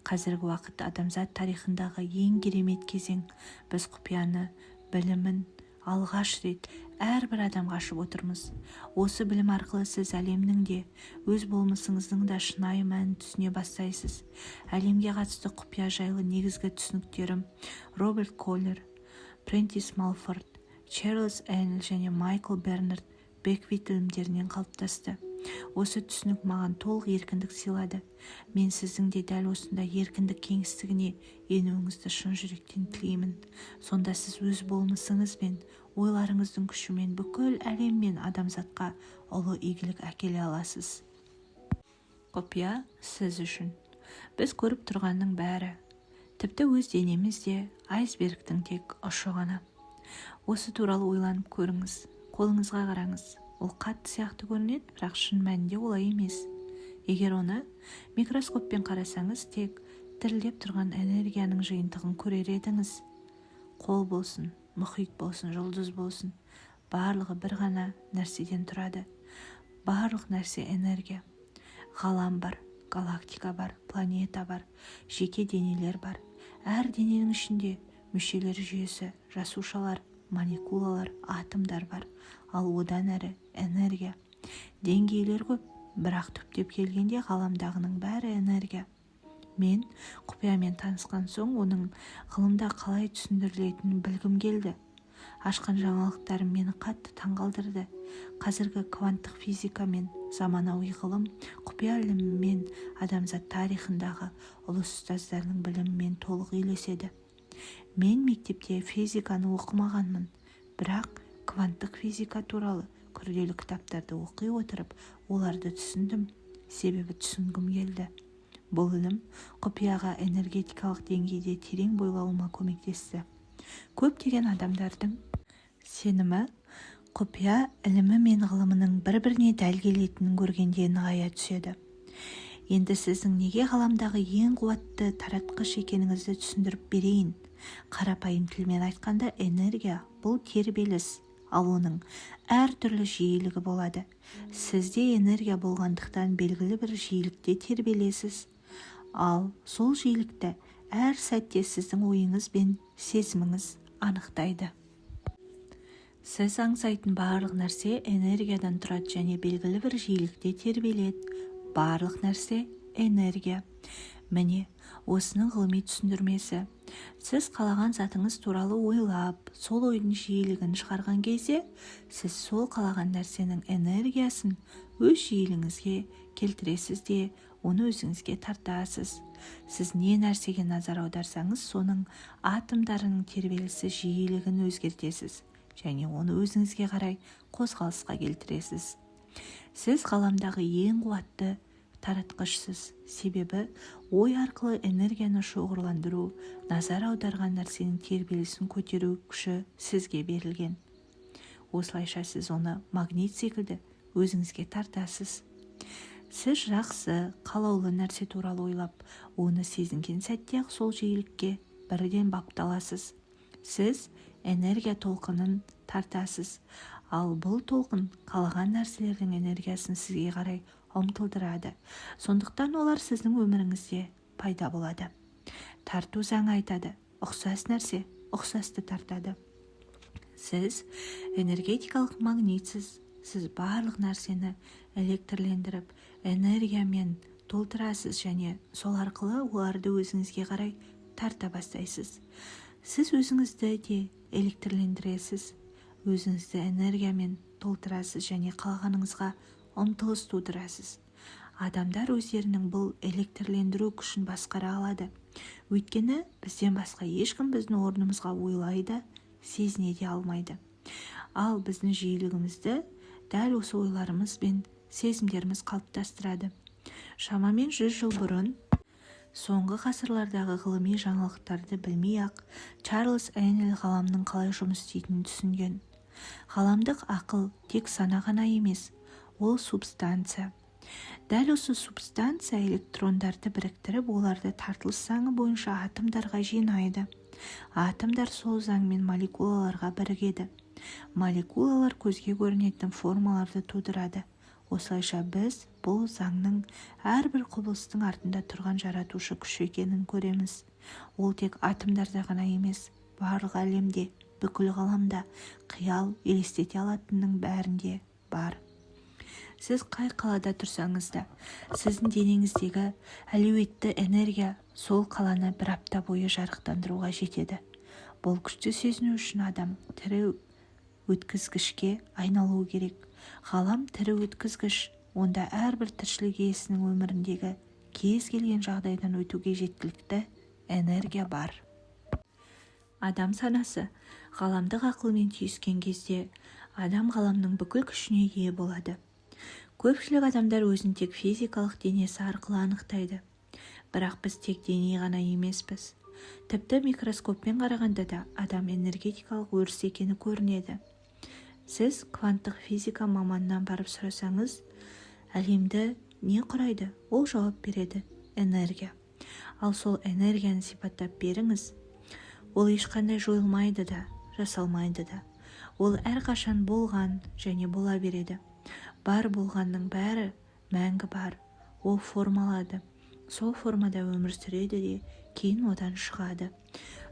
Қазіргі уақыт адамзат тарихындағы ең керемет кезең. Біз құпияны, білімін алғаш рет әрбір адамға ашып отырмыз. Осы білім арқылы сіз әлемнің де, өз болмысыңыздың да шынайы мәнін түсіне бастайсыз. Әлемге қатысты құпия жайлы негізгі түсініктерім Роберт Коллер, Прентис Малфорд, Чарльз Эннел және Майкл Бернард Беквит ілімдерінен қалыптасты. Осы түсінік маған толық еркіндік сыйлады. Мен сіздің де дәл осындай еркіндік кеңістігіне енуіңізді шын жүректен тілеймін. Сонда сіз өз болмысыңыз бен ойларыңыздың күшімен бүкіл әлем мен адамзатқа ұлы игілік әкеле аласыз. Құпия сіз үшін. Біз көріп тұрғанның бәрі. Тіпті өз денеміз де айсбергтің тек ұшы ғана. Осы туралы ойланып көріңіз. Қолыңызға қараңыз. Ол қатты сияқты көрінеді, бірақ шын мәнінде олай емес. Егер оны микроскоппен қарасаңыз, тек тірілдеп тұрған энергияның жиынтығын көрер едіңіз. Қол болсын, мұхит болсын, жұлдыз болсын, барлығы бір ғана нәрседен тұрады. Барлық нәрсе энергия. Ғалам бар, галактика бар, планета бар, жеке денелер бар. Әр дененің ішінде мүшелер жүйесі, жасушалар, молекулалар, атомдар бар. Ал одан әрі энергия. Деңгейлер көп, бірақ түптеп келгенде ғаламдағының бәрі энергия. Мен құпиямен танысқан соң оның ғылымда қалай түсіндірілетінін білгім келді. Ашқан жаңалықтарым мені қатты таңғалдырды. Қазіргі кванттық физика мен заманауи ғылым құпия ілімі мен адамзат тарихындағы ұлы ұстаздардың білімімен толық үйлеседі. Мен мектепте физиканы оқымағанмын, бірақ кванттық физика туралы күрделі кітаптарды оқи отырып оларды түсіндім, себебі түсінгім келді. Бұл ілім құпияға энергетикалық деңгейде терең бойлауыма көмектесті. Көптеген адамдардың сенімі құпия ілімі мен ғылымының бір-біріне дәл келетінін көргенде нығая түседі. Енді сіздің неге ғаламдағы ең қуатты таратқыш екеніңізді түсіндіріп берейін. Қарапайым тілмен айтқанда, энергия бұл тербеліс, ал оның әртүрлі жиілігі болады. Сізде энергия болғандықтан белгілі бір жиілікте тербелесіз, ал сол жиілікті әр сәтте сіздің ойыңыз бен сезіміңіз анықтайды. Сіз аңсайтын барлық нәрсе энергиядан тұрады және белгілі бір жиілікте тербеледі. Барлық нәрсе энергия. Міне, осының ғылыми түсіндірмесі. Сіз қалаған затыңыз туралы ойлап, сол ойдың жиілігін шығарған кезде, сіз сол қалаған нәрсенің энергиясын өз жиілігіңізге келтіресіз де, оны өзіңізге тартасыз. Сіз не нәрсеге назар аударсаңыз, соның атомдарының тербелісі жиілігін өзгертесіз, және оны өзіңізге қарай қозғалысқа келтіресіз. Сіз ғаламдағы ең қуатты таратқышсыз, себебі ой арқылы энергияны шоғырландыру, назар аударған нәрсенің тербелісін көтеру күші сізге берілген. Осылайша сіз оны магнит секілді өзіңізге тартасыз. Сіз жақсы, қалаулы нәрсе туралы ойлап, оны сезінген сәтте-ақ сол жиілікке бірден бапталасыз. Сіз энергия толқынын тартасыз, ал бұл толқын қалаған нәрселердің энергиясын сізге қарай ұмтылдырады. Сондықтан олар сіздің өміріңізде пайда болады. Тарту заңы айтады, ұқсас нәрсе ұқсасты тартады. Сіз энергетикалық магнитсіз. Сіз барлық нәрсені электрлендіріп, энергиямен толтырасыз және сол арқылы оларды өзіңізге қарай тарта бастайсыз. Сіз өзіңізді де электрлендіресіз, өзіңізді энергиямен толтырасыз және қалағаныңызға ұмтылыс тудырасыз. Адамдар өздерінің бұл электрлендіру күшін басқара алады. Өйткені бізден басқа ешкім біздің орнымызға ойлайды, сезіне де алмайды. Ал біздің жиілігімізді дәл осы ойларымыз бен сезімдеріміз қалыптастырады. Шамамен 100 жыл бұрын, соңғы ғасырлардағы ғылыми жаңалықтарды білмей-ақ, Чарльз Эннел ғаламның қалай жұмыс істейтінін түсінген. Ғаламдық ақыл тек сана ғана емес, ол субстанция. Дәл осы субстанция электрондарды біріктіріп, оларды тартылыс заңы бойынша атомдарға жинайды. Атомдар сол заңмен молекулаларға бірігеді. Молекулалар көзге көрінетін формаларды тудырады. Осылайша біз бұл заңның әрбір құбылыстың артында тұрған жаратушы күш екенін көреміз. Ол тек атомдарда ғана емес, барлық әлемде, бүкіл ғаламда, қиял елестете алатынның бәрінде бар. Сіз қай қалада тұрсаңыз да, сіздің денеңіздегі әлеуетті энергия сол қаланы бір апта бойы жарықтандыруға жетеді. Бұл күшті сезіну үшін адам тірі өткізгішке айналуы керек. Ғалам тірі өткізгіш, онда әрбір тіршілік иесінің өміріндегі кез келген жағдайдан өтуге жеткілікті энергия бар. Адам санасы ғаламдық ақылмен түйіскен кезде, адам ғаламның бүкіл күшіне ие болады. Көпшілік адамдар өзін тек физикалық денесі арқылы анықтайды. Бірақ біз тек дене ғана емеспіз. Тіпті микроскоппен қарағанда да адам энергетикалық өріс екені көрінеді. Сіз кванттық физика маманынан барып сұрасаңыз, әлемді не құрайды? Ол жауап береді: энергия. Ал сол энергияны сипаттап беріңіз. Ол ешқандай жойылмайды да, жасалмайды да. Ол әрқашан болған және бола береді. Бар болғанның бәрі мәңгі бар. Ол формалады. Сол формада өмір сүреді де, кейін одан шығады.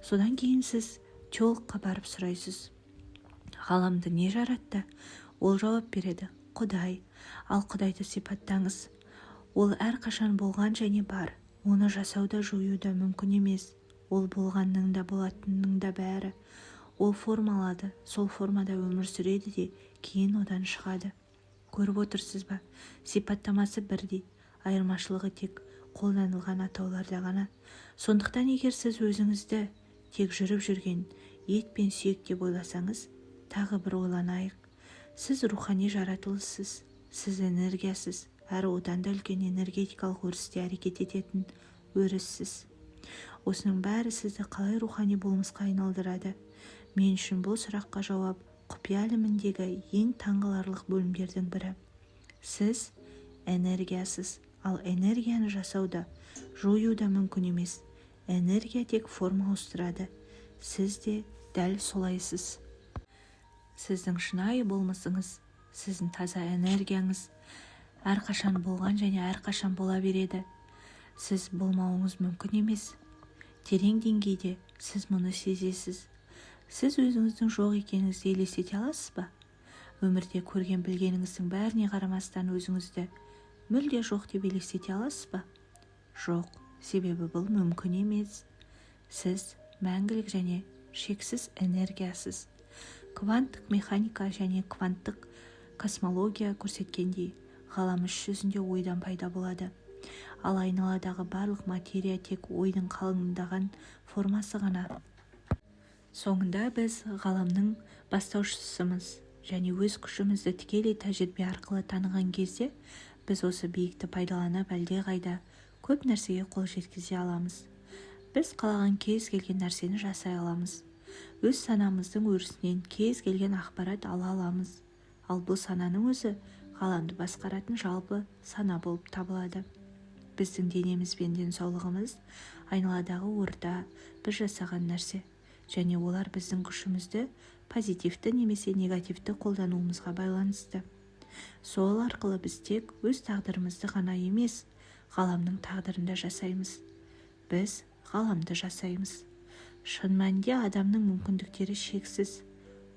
Содан кейін сіз теологқа барып сұрайсыз: ғаламды не жаратты? Ол жауап береді: Құдай. Ал Құдайды сипаттаңыз. Ол әрқашан болған және бар. Оны жасау да жою да мүмкін емес. Ол болғанның да болатынның да бәрі. Ол формалады. Сол формада өмір сүреді де, кейін одан шығады. Көріп отырсыз ба? Сипаттамасы бірдей, айырмашылығы тек қолданылған атауларда ғана. Сондықтан егер сіз өзіңізді тек жүріп жүрген ет пен сүйек деп ойласаңыз, тағы бір ойланайық. Сіз рухани жаратылыссыз, сіз энергиясыз, әрі одан да үлкен энергетикалық өрісте әрекет ететін өріссіз. Осының бәрі сізді қалай рухани болмысқа айналдырады? Мен үшін бұл сұраққа жауап құпия әлеміндегі ең таңғаларлық бөлімдердің бірі. Сіз энергиясыз, ал энергияны жасауда, жоюда мүмкін емес. Энергия тек форма ауыстырады. Сіз де дәл солайсыз. Сіздің шынайы болмысыңыз, сіздің таза энергияңыз әрқашан болған және әрқашан бола береді. Сіз болмауыңыз мүмкін емес. Терең деңгейде сіз мұны сезесіз. Сіз өзіңіздің жоқ екеніңізді елестете аласыз ба? Өмірде көрген білгеніңіздің бәріне қарамастан өзіңізді мүлде жоқ деп елестете аласыз ба? Жоқ, себебі бұл мүмкін емес. Сіз мәңгілік және шексіз энергиясыз. Кванттық механика және кванттық космология көрсеткендей, ғалам іс жүзінде ойдан пайда болады. Ал айналадағы барлық материя тек ойдың қалыңдаған формасы ғана. Соңында біз ғаламның бастаушысымыз және өз күшімізді тікелей тәжірибе арқылы таныған кезде біз осы биікті пайдаланып әлдеқайда көп нәрсеге қол жеткізе аламыз. Біз қалаған кез келген нәрсені жасай аламыз. Өз санамыздың өрісінен кез келген ақпарат ала аламыз. Ал бұл сананың өзі ғаламды басқаратын жалпы сана болып табылады. Біздің денеміз бен денсаулығымыз айналадағы орта, біз жасаған нәрсе. Және олар біздің күшімізді позитивті немесе негативті қолдануымызға байланысты. Сол арқылы біз тек өз тағдырымызды ғана емес, ғаламның тағдырын да жасаймыз. Біз ғаламды жасаймыз. Шын мәнінде адамның мүмкіндіктері шексіз.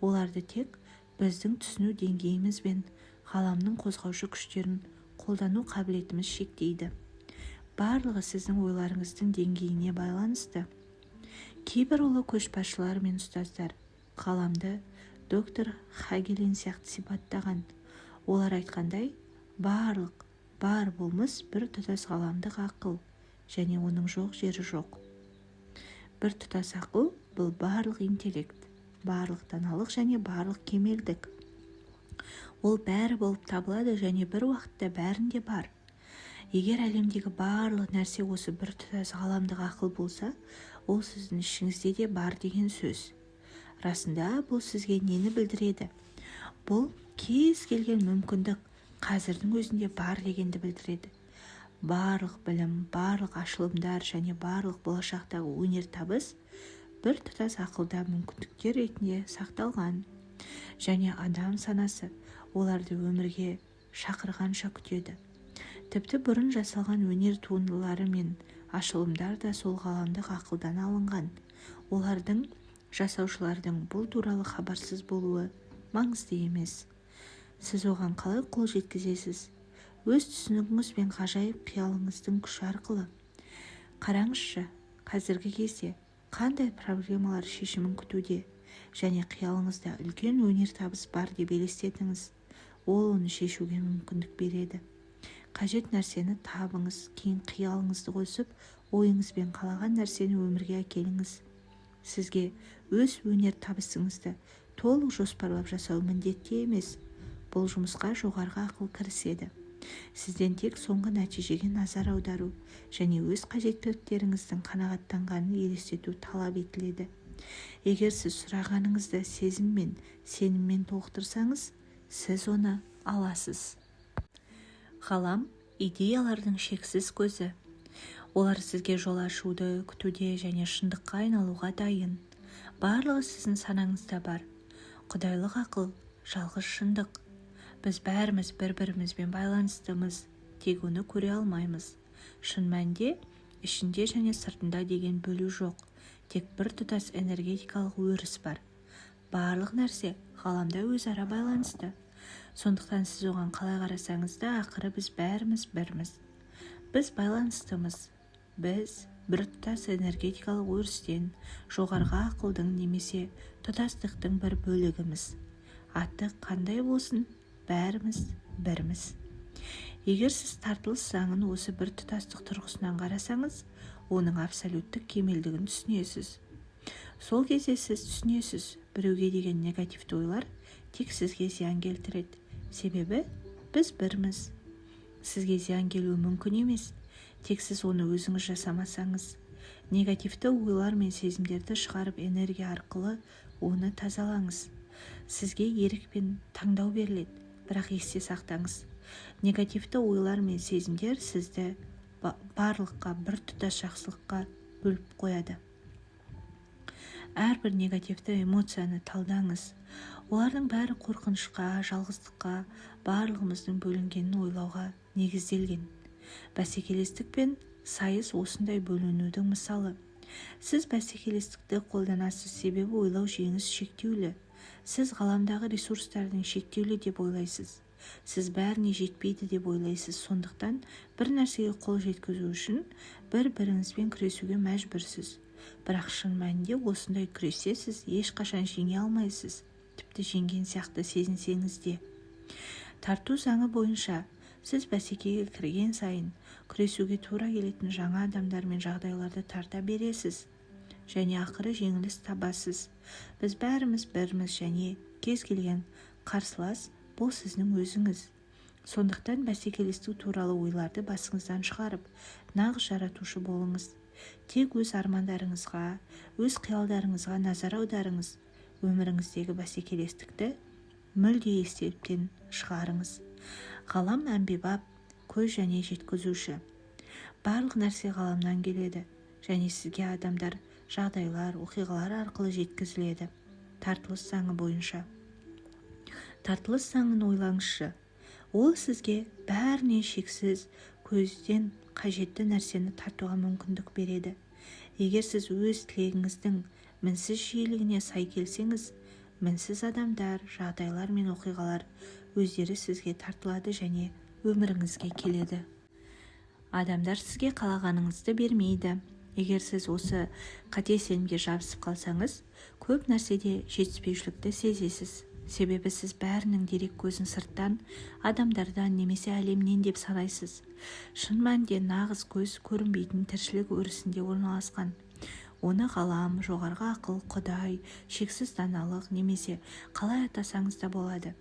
Оларды тек біздің түсіну деңгейіміз бен ғаламның қозғаушы күштерін қолдану қабілетіміз шектейді. Барлығы сіздің ойларыңыздың деңгейіне байланысты. Кейбір ұлы көшбасшылар мен ұстаздар ғаламды доктор Хагелин сияқты сипаттаған. Олар айтқандай, бар болмыс бір тұтас ғаламдық ақыл, және оның жоқ жері жоқ. Бір тұтас ақыл бұл барлық интеллект, барлық даналық және барлық кемелдік. Ол бәрі болып табылады және бір уақытта бәрінде бар. Егер әлемдегі барлық нәрсе осы бір тұтас ғаламдық ақыл болса, ол сіздің ішіңізде де бар деген сөз. Расында бұл сізге нені білдіреді? Бұл кез келген мүмкіндік қазірдің өзінде бар дегенді білдіреді. Барлық білім, барлық ашылымдар және барлық болашақтағы өнертабыс бір тұтас ақылда мүмкіндіктер ретінде сақталған. Және адам санасы оларды өмірге шақырғанша күтеді. Тіпті бұрын жасалған өнер туындылары мен ашылымдар да сол ғаламдық ақылдан алынған. Олардың жасаушылардың бұл туралы хабарсыз болуы маңызды емес. Сіз оған қалай қол жеткізесіз? Өз түсінігіңіз бен ғажайып қиялыңыздың күші арқылы. Қараңызшы, қазіргі кезде қандай проблемалар шешімін күтуде, және қиялыңызда үлкен өнертабыс бар деп елестетіңіз. Ол оны шешуге мүмкіндік береді. Қажет нәрсені табыңыз, кейін қиялыңызды қосып, ойыңызбен қалаған нәрсені өмірге әкеліңіз. Сізге өз өнер табысыңызды толық жоспарлап жасау міндетті емес. Бұл жұмысқа жоғарғы ақыл кіріседі. Сізден тек соңғы нәтижеге назар аудару және өз қажеттіліктеріңіздің қанағаттанғанын елестету талап етіледі. Егер сіз сұрағаныңызды сезіммен, сеніммен толықтырсаңыз, сіз оны аласыз. Ғалам идеялардың шексіз көзі. Олар сізге жол ашуды күтуде және шындыққа айналуға дайын. Барлығы сіздің санаңызда бар. Құдайлық ақыл, жалғыз шындық. Біз бәріміз бір-бірімізбен байланыстымыз, тек оны көре алмаймыз. Шын мәнінде ішінде және сыртында деген бөлу жоқ. Тек бір тұтас энергетикалық өріс бар. Барлық нәрсе ғаламда өзара байланысты. Сондықтан сіз оған қалай қарасаңыз да, ақыры біз бәріміз бірміз. Біз байланыстымыз. Біз бір тұтас энергетикалық өрістен, жоғарғы ақылдың немесе тұтастықтың бір бөлігіміз. Аты қандай болсын, бәріміз бірміз. Егер сіз тартылыс заңын осы бір тұтастық тұрғысынан қарасаңыз, оның абсолюттік кемелдігін түсінесіз. Сол кезде сіз түсінесіз, біреуге деген негативті ойлар тек сізге зиян келтіреді. Себебі біз бірміз. Сізге зиян келуі мүмкін емес, тек сіз оны өзіңіз жасамасаңыз. Негативті ойлар мен сезімдерді шығарып энергия арқылы оны тазалаңыз. Сізге ерік пен таңдау беріледі, бірақ есте сақтаңыз. Негативті ойлар мен сезімдер сізді барлыққа, бір тұтас жақсылыққа бөліп қояды. Әрбір негативті эмоцияны талдаңыз. Олардың бәрі қорқынышқа, жалғыздыққа, барлығымыздың бөлінгенін ойлауға негізделген. Бәсекелестік пен сайыс осындай бөлінудің мысалы. Сіз бәсекелестікті қолданасыз, себебі ойлау жүйеңіз шектеулі. Сіз ғаламдағы ресурстардың шектеулі деп ойлайсыз. Сіз бәріне жетпейді деп ойлайсыз. Сондықтан бір нәрсеге қол жеткізу үшін бір-біріңізбен күресуге мәжбүрсіз. Бірақ шын мәнінде осындай күресте сіз ешқашан жеңе алмайсыз. Тіпті жеңген сияқты сезінсеңіз де. Тарту заңы бойынша сіз бәсекеге кірген сайын күресуге тура келетін жаңа адамдар мен жағдайларды тарта бересіз. Және ақыры жеңіліс табасыз. Біз бәріміз бірміз және кез келген қарсылас бұл сіздің өзіңіз. Сондықтан бәсекелестік туралы ойларды басыңыздан шығарып, нағыз жаратушы болыңыз. Тек өз армандарыңызға, өз қиялдарыңызға назар аударыңыз. Өміріңіздегі бәсекелестікті мүлде естеліктен шығарыңыз. Ғалам әмбебап, көз және жеткізуші. Барлық нәрсе ғаламнан келеді және сізге адамдар, жағдайлар, оқиғалар арқылы жеткізіледі. Тартылыс заңы бойынша. Тартылыс заңын ойлаңызшы. Ол сізге бәріне шексіз көзден қажетті нәрсені тартуға мүмкіндік береді. Егер сіз өз тілегіңіздің мінсіз жиілігіне сай келсеңіз, мінсіз адамдар, жағдайлар мен оқиғалар өздері сізге тартылады және өміріңізге келеді. Адамдар сізге қалағаныңызды бермейді. Егер сіз осы қате сенімге жабысып қалсаңыз, көп нәрседе жетіспеушілікті сезесіз. Себебі сіз бәрінің дерек көзін сырттан, адамдардан немесе әлемнен деп санайсыз. Шын мәнінде нағыз көз көрінбейтін тіршілік өрісінде орналасқан. Оны ғалам, жоғарғы ақыл, құдай, шексіз даналық немесе қалай атасаңыз да болады.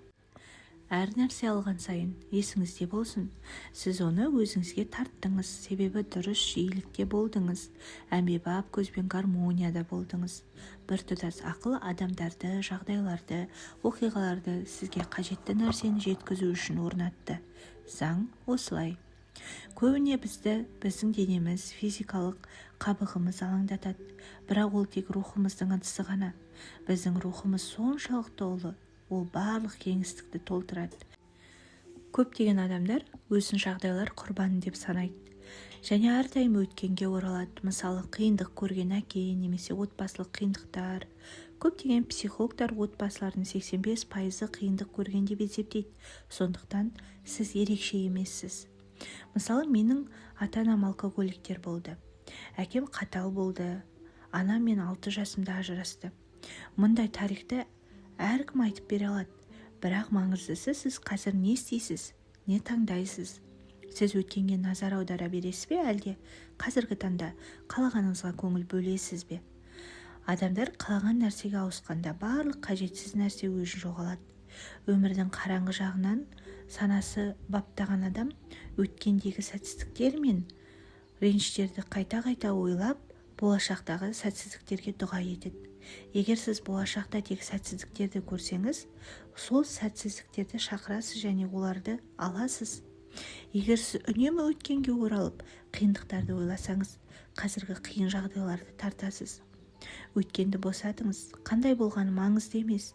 Әр нәрсе алған сайын есіңізде болсын. Сіз оны өзіңізге тарттыңыз, себебі дұрыс жиілікте болдыңыз. Әмбебап көзбен гармонияда болдыңыз. Біртұтас ақыл адамдарды, жағдайларды, оқиғаларды сізге қажетті нәрсені жеткізу үшін орнатты. Заң осылай. Көбіне біздің денеміз, физикалық қабығымыз алаңдатады, бірақ ол тек рухымыздың ыдысы ғана. Біздің рухымыз соншалықты ұлы, ол барлық кеңістікті толтырады. Көптеген адамдар өзін жағдайлар құрбаны деп санайды және әрдайым өткенге оралады. Мысалы, қиындық көрген әке немесе отбасылық қиындықтар. Көптеген психологтар отбасылардың 85% қиындық көрген деп есептейді. Сондықтан сіз ерекше емессіз. Мысалы, менің ата-анам алкоголиктер болды. Әкем қатал болды. Анам мен 6 жасымда ажырасты. Мұндай тарихты әркім айтып бере алады. Бірақ маңыздысы сіз қазір не істейсіз, не таңдайсыз? Сіз өткенге назар аудара бересіз бе, әлде қазіргі таңда қалағаныңызға көңіл бөлесіз бе? Адамдар қалаған нәрсеге ауысқанда барлық қажетсіз нәрсе өзін жоғалады. Өмірдің қараңғы жағынан санасы баптаған адам өткендегі сәтсіздіктер мен реніштерді қайта-қайта ойлап, болашақтағы сәтсіздіктерге дұға етеді. Егер сіз болашақта тек сәтсіздіктерді көрсеңіз, сол сәтсіздіктерді шақырасыз және оларды аласыз. Егер сіз үнемі өткенге оралып, қиындықтарды ойласаңыз, қазіргі қиын жағдайларды тартасыз. Өткенді босатыңыз, қандай болғаны маңызды емес.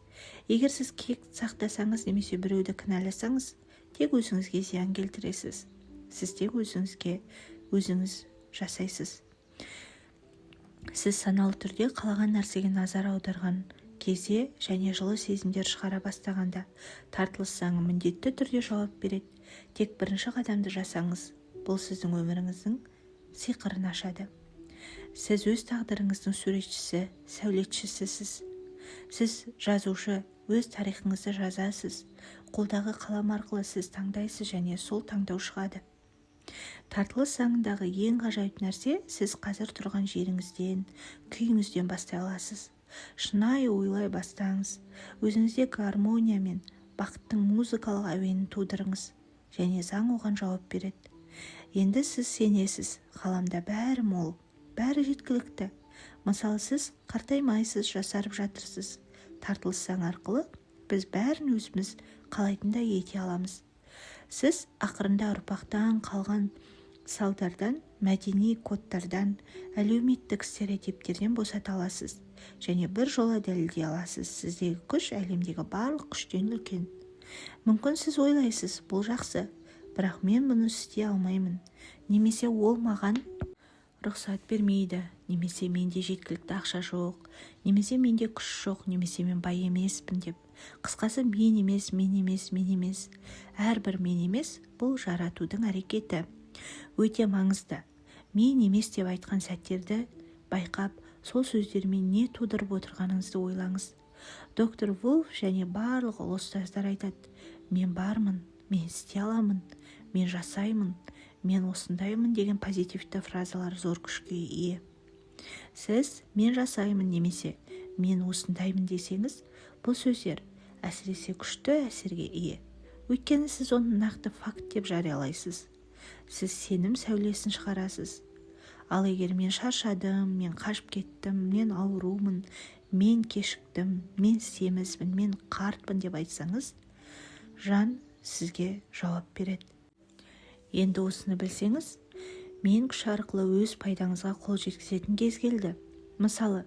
Егер сіз кек сақтасаңыз немесе біреуді кінәласаңыз, тек өзіңізге зиян келтіресіз. Сіз тек өзіңіз жасайсыз. Сіз саналы түрде қалаған нәрсеге назар аударған кезде және жылы сезімдер шығара бастағанда тартылыс заңы міндетті түрде жауап береді. Тек бірінші қадамды жасаңыз, бұл сіздің өміріңіздің сиқырын ашады. Сіз өз тағдырыңыздың суретшісі, сәулетшісісіз. Сіз жазушы, өз тарихыңызды жазасыз. Қолдағы қалам арқылы сіз таңдайсыз және сол таңдау шығады. Тартылыс заңындағы ең ғажайып нәрсе, сіз қазір тұрған жеріңізден, күйіңізден бастай аласыз. Шынайы ойлай бастаңыз. Өзіңізде гармония мен бақыттың музыкалық әуенін тудырыңыз, және заң оған жауап береді. Енді сіз сенесіз, ғаламда бәрі мол, бәрі жеткілікті. Мысалы, сіз қартаймайсыз, жасарып жатырсыз. Тартылыс заң арқылы біз бәрін өзіміз қалайтындай ете аламыз. Сіз ақырында ұрпақтан қалған салдардан, мәдени кодтардан, әлеуметтік стереотиптерден босата аласыз, және бір жола дәлелдей аласыз. Сіздегі күш әлемдегі барлық күштен үлкен. Мүмкін сіз ойлайсыз, бұл жақсы, бірақ мен бұны істей алмаймын, немесе ол маған рұқсат бермейді, немесе менде жеткілікті ақша жоқ, немесе менде күш жоқ, немесе мен бай емеспін деп. Қысқасы, мен емес. Әрбір мен емес бұл жаратудың әрекеті. Өте маңызды. Мен емес деп айтқан сәттерді байқап, сол сөздермен не тудырып отырғаныңызды ойлаңыз. Доктор Вулф және барлық ұлы ұстаздар айтады: мен бармын, мен істей аламын, мен жасаймын, мен осындаймын деген позитивті фразалар зор күшке ие. Сіз мен жасаймын немесе мен осындаймын десеңіз, бұл сөздер әсіресе күшті әсерге ие. Өйткені сіз оны нақты факт деп жариялайсыз. Сіз сенім сәулесін шығарасыз. Ал егер мен шаршадым, мен қашып кеттім, мен аурумын, мен кешіктім, мен семізбін, мен қартпын деп айтсаңыз, жан сізге жауап береді. Енді осыны білсеңіз, мен күш арқылы өз пайдаңызға қол жеткізетін кез келді. Мысалы,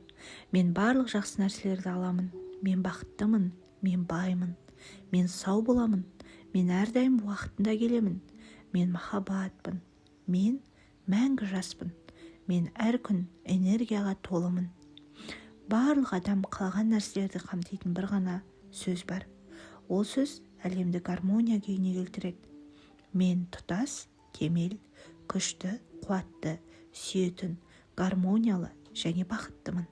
мен барлық жақсы нәрселерді аламын, мен бақыттымын, мен баймын, мен сау боламын, мен әрдайым уақытында келемін, мен махаббатпын, мен мәңгі жаспын, мен әр күн энергияға толымын. Барлық адам қалаған нәрселерді қамтитын бір ғана сөз бар. Ол сөз әлемді гармония күйіне келтіреді. Мен тұтас, кемел, күшті, қуатты, сүйетін, гармониялы және бақыттымын.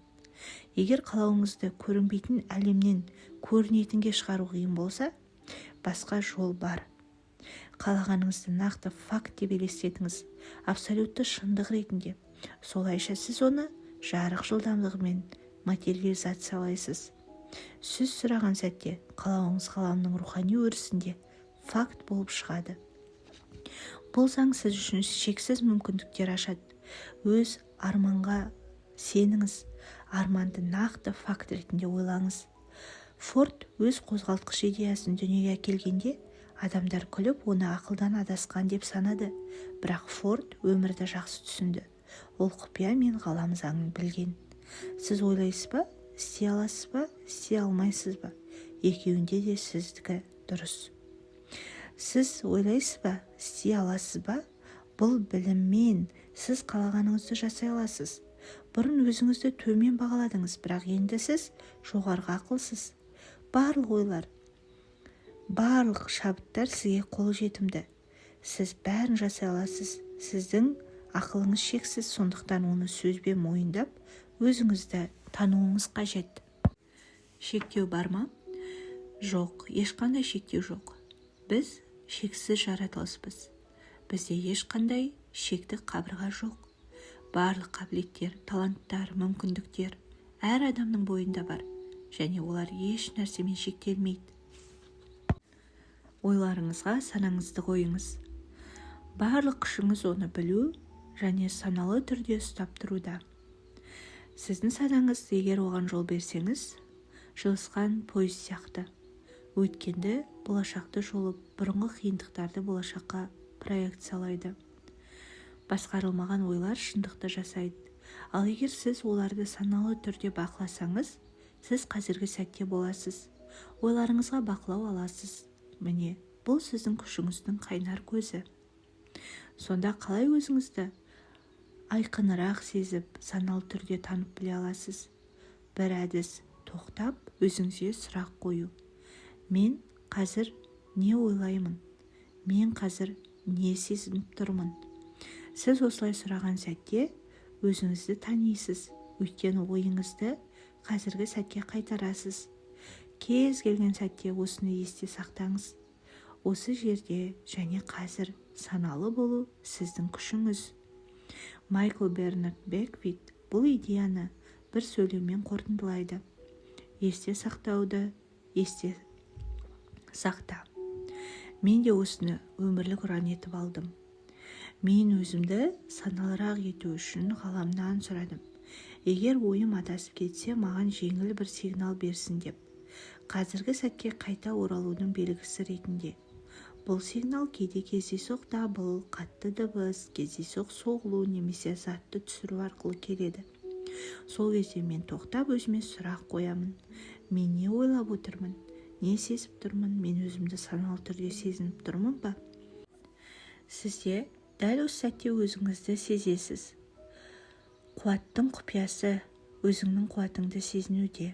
Егер қалауыңызды көрінбейтін әлемнен көрінетінге шығару қиын болса, басқа жол бар. Қалағаныңызды нақты факт деп елестетіңіз, абсолютті шындық ретінде. Солайша сіз оны жарық жылдамдығымен материализациялайсыз. Сіз сұраған сәтте қалауыңыз ғаламның рухани өрісінде факт болып шығады. Бұл заң сіз үшін шексіз мүмкіндіктер ашады. Өз арманға сеніңіз, арманды нақты факт ретінде ойлаңыз. Форд өз қозғалтқыш идеясын дүниеге әкелгенде, адамдар күліп, оны ақылдан адасқан деп санады. Бірақ Форд өмірді жақсы түсінді. Ол құпия мен ғалам заңын білген. Сіз ойлайсыз ба, істей аласыз ба, істей алмайсыз ба? Екеуінде де сіздікі дұрыс. Сіз ойлайсыз ба, істей аласыз ба? Бұл біліммен сіз қалағаныңызды жасай аласыз. Бұрын өзіңізді төмен бағаладыңыз, бірақ енді сіз жоғарғы ақылсыз. Барлық ойлар, барлық шабыттар сізге қол жетімді. Сіз бәрін жасай аласыз. Сіздің ақылыңыз шексіз, сондықтан оны сөзбен мойындап, өзіңізді тануыңыз қажет. Шектеу бар ма? Жоқ, ешқандай шектеу жоқ. Біз шексіз жаратылыспыз. Бізде ешқандай шекті қабырға жоқ. Барлық қабілеттер, таланттар, мүмкіндіктер әр адамның бойында бар, және олар еш нәрсемен шектелмейді. Ойларыңызға санаңызды қойыңыз. Барлық күшіңіз оны білу және саналы түрде ұстап тұруда. Сіздің санаңыз, егер оған жол берсеңіз, жылысқан пойыз сияқты. Өткенді, болашақты жолып, бұрынғы қиындықтарды болашаққа проекциялайды. Басқарылмаған ойлар шындықты жасайды. Ал егер сіз оларды саналы түрде бақыласаңыз, сіз қазіргі сәтте боласыз. Ойларыңызға бақылау аласыз. Міне, бұл сіздің күшіңіздің қайнар көзі. Сонда қалай өзіңізді айқынырақ сезіп, саналы түрде танып біле аласыз? Бір әдіс: тоқтап, өзіңізге сұрақ қою. Мен қазір не ойлаймын? Мен қазір не сезініп тұрмын? Сіз осылай сұраған сәтте өзіңізді танисыз, өйткені ойыңызды қазіргі сәтке қайтарасыз. Кез келген сәтте осыны есте сақтаңыз. осы жерде және қазір саналы болу сіздің күшіңіз. Майкл Бернард Беквит бұл идеяны бір сөйлеммен қорытындылайды. Есте сақтауды есте сақта. Мен де осыны өмірлік ұран етіп алдым. Мен өзімді саналырақ ету үшін ғаламнан сұрадым. Егер ойым адасып кетсе, маған жеңіл бір сигнал берсін деп. Қазіргі сәтке қайта оралудың белгісі ретінде. Бұл сигнал кейде кездейсоқ дабыл, қатты дыбыс, кездейсоқ соғылу немесе затты түсіру арқылы келеді. Сол кезде мен тоқтап өзіме сұрақ қоямын. Мен не ойлап отырмын? Не сезіп тұрмын? Мен өзімді саналы түрде сезініп тұрмын ба? Сізде дәл осы сәтте өзіңізді сезесіз. Қуаттың құпиясы өзіңнің қуатыңды сезінуде.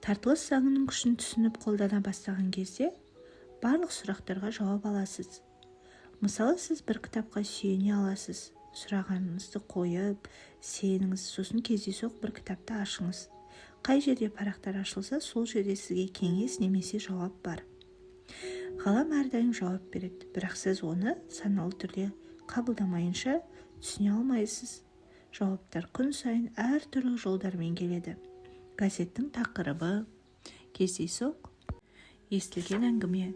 Тартылыс заңының күшін түсініп қолдана бастаған кезде барлық сұрақтарға жауап аласыз. Мысалы, сіз бір кітапқа сүйене аласыз. Сұрағаныңызды қойып, сеніңіз, сосын кездейсоқ бір кітапты ашыңыз. Қай жерде парақтар ашылса, сол жерде сізге кеңес немесе жауап бар. Ғалам әрдайым жауап береді, бірақ сіз оны саналы түрде қабылдамайынша түсіне алмайсыз. Жауаптар күн сайын әртүрлі жолдармен келеді. Газеттің тақырыбы, кездейсоқ естілген әңгіме,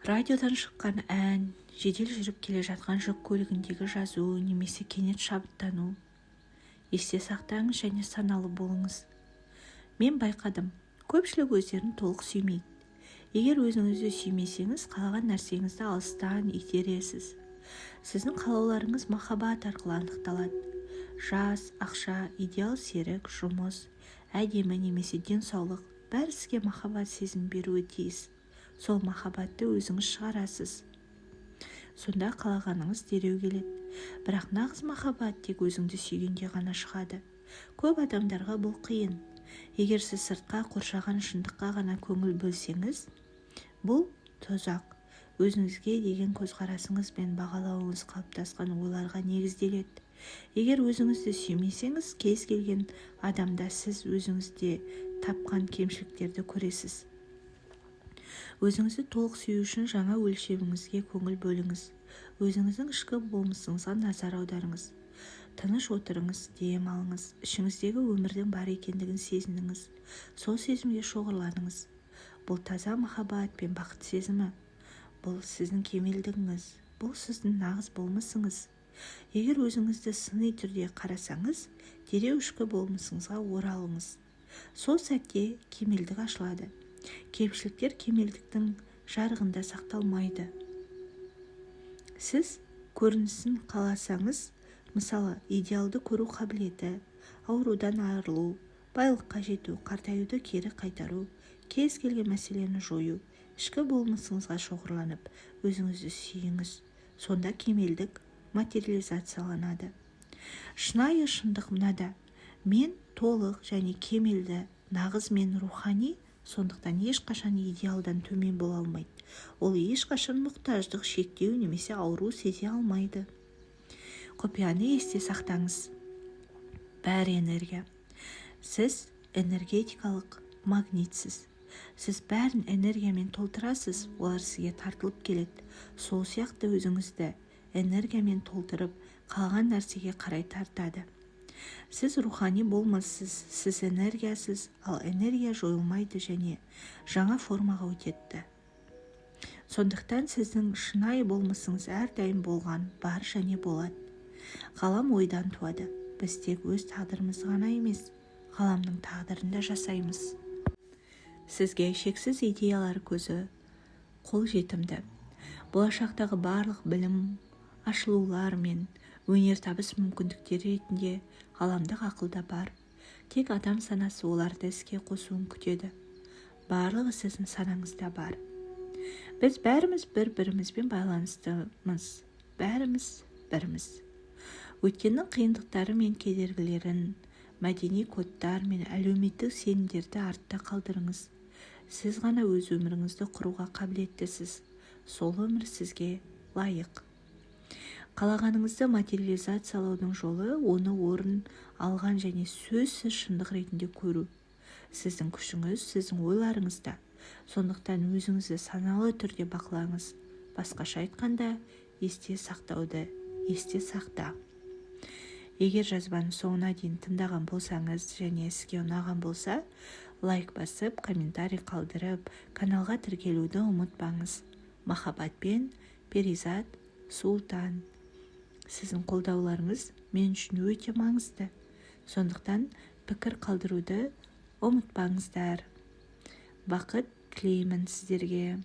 радиодан шыққан ән, жедел жүріп келе жатқан жүк көлігіндегі жазу немесе кенет шабыттану. Есте сақтаңыз және саналы болыңыз. Мен байқадым, көпшілік өздерін толық сүймейді. Егер өзіңізді сүймесеңіз, қалаған нәрсеңізді алыстан итересіз. Сіздің қалауларыңыз махаббат арқылы анықталады. Жас, ақша, идеал серік, жұмыс, әдемі немесе денсаулық, бәрі сізге махаббат сезім беруі тиіс. Сол махаббатты өзіңіз шығарасыз. Сонда қалағаныңыз дереу келеді. Бірақ нағыз махаббат тек өзіңді сүйгенде ғана шығады. Көп адамдарға бұл қиын. Егер сіз сыртқа қоршаған шындыққа ғана көңіл бөлсеңіз, бұл тозақ. Өзіңізге деген көзқарасыңыз бен бағалауыңыз қалыптасқан ойларға негізделеді. Егер өзіңізді сүймесеңіз, кез келген адамда сіз өзіңізде тапқан кемшіліктерді көресіз. Өзіңізді толық сүю үшін жаңа өлшеміңізге көңіл бөліңіз. Өзіңіздің ішкі болмысыңызға назар аударыңыз. Тыныш отырыңыз, дем алыңыз. Ішіңіздегі өмірдің бар екендігін сезініңіз. Сол сезімге шоғырланыңыз. Бұл таза махаббат пен бақыт сезімі. Бұл сіздің кемелдігіңіз. Бұл сіздің нағыз болмысыңыз. Егер өзіңізді сыни түрде қарасаңыз, дереу ішкі болмысыңызға оралыңыз. Сол сәтте кемелдік ашылады. Кемшіліктер кемелдіктің жарығында сақталмайды. Сіз көрінісін қаласаңыз, мысалы, идеалды көру қабілеті, аурудан арылу, байлыққа жету, қартаюды кері қайтару, кез келген мәселені жою, ішкі болмысыңызға шоғырланып, өзіңізді сүйіңіз. Сонда кемелдік материализацияланады. Шынайы шындық мынада. Мен толық және кемелді, нағыз мен рухани, сондықтан ешқашан идеалдан төмен бола алмайды. Ол ешқашан мұқтаждық, шектеу немесе ауру сезе алмайды. Құпияны есте сақтаңыз. Бәрі энергия. Сіз энергетикалық магнитсіз. Сіз бәрін энергиямен толтырасыз, олар сізге тартылып келеді. Сол сияқты өзіңізді энергиямен толтырып, қалған нәрсеге қарай тартады. Сіз рухани болмассыз, сіз энергиясыз, ал энергия жойылмайды және жаңа формаға өтеді. Сондықтан сіздің шынайы болмысыңыз әрдайым болған, бар және болады. Ғалам ойдан туады. Біз тек өз тағдырымызды ғана емес, ғаламның тағдырын да жасаймыз. Сізге шексіз идеялар көзі қол жетімді. Болашақтағы барлық білім, ашылулар мен өнертабыс мүмкіндіктері ретінде ғаламдық ақылда бар. Тек адам санасы оларды іске қосуын күтеді. Барлығы сіздің санаңызда бар. Біз бәріміз бір-бірімізбен байланыстымыз. Бәріміз біріміз. Өткеннің қиындықтары мен кедергілерін, мәдени кодтар мен әлеуметтік сенімдерді артта қалдырыңыз. Сіз ғана өз өміріңізді құруға қабілеттісіз. Сол өмір сізге лайық. Қалағаныңызды материализациялаудың жолы оны орын алған және сөзсіз шындық ретінде көру. Сіздің күшіңіз сіздің ойларыңызда. Сондықтан өзіңізді саналы түрде бақылаңыз. Басқаша айтқанда, есте сақтауды есте сақта. Егер жазбаны соңына дейін тыңдаған болсаңыз және сізге ұнаған болса, лайк басып, комментарий қалдырып, каналға тіркелуді ұмытпаңыз. Махаббатпен, Перизат Султан. Сіздің қолдауларыңыз мен үшін өте маңызды. Сондықтан пікір қалдыруды ұмытпаңыздар. Бақыт тілеймін сіздерге.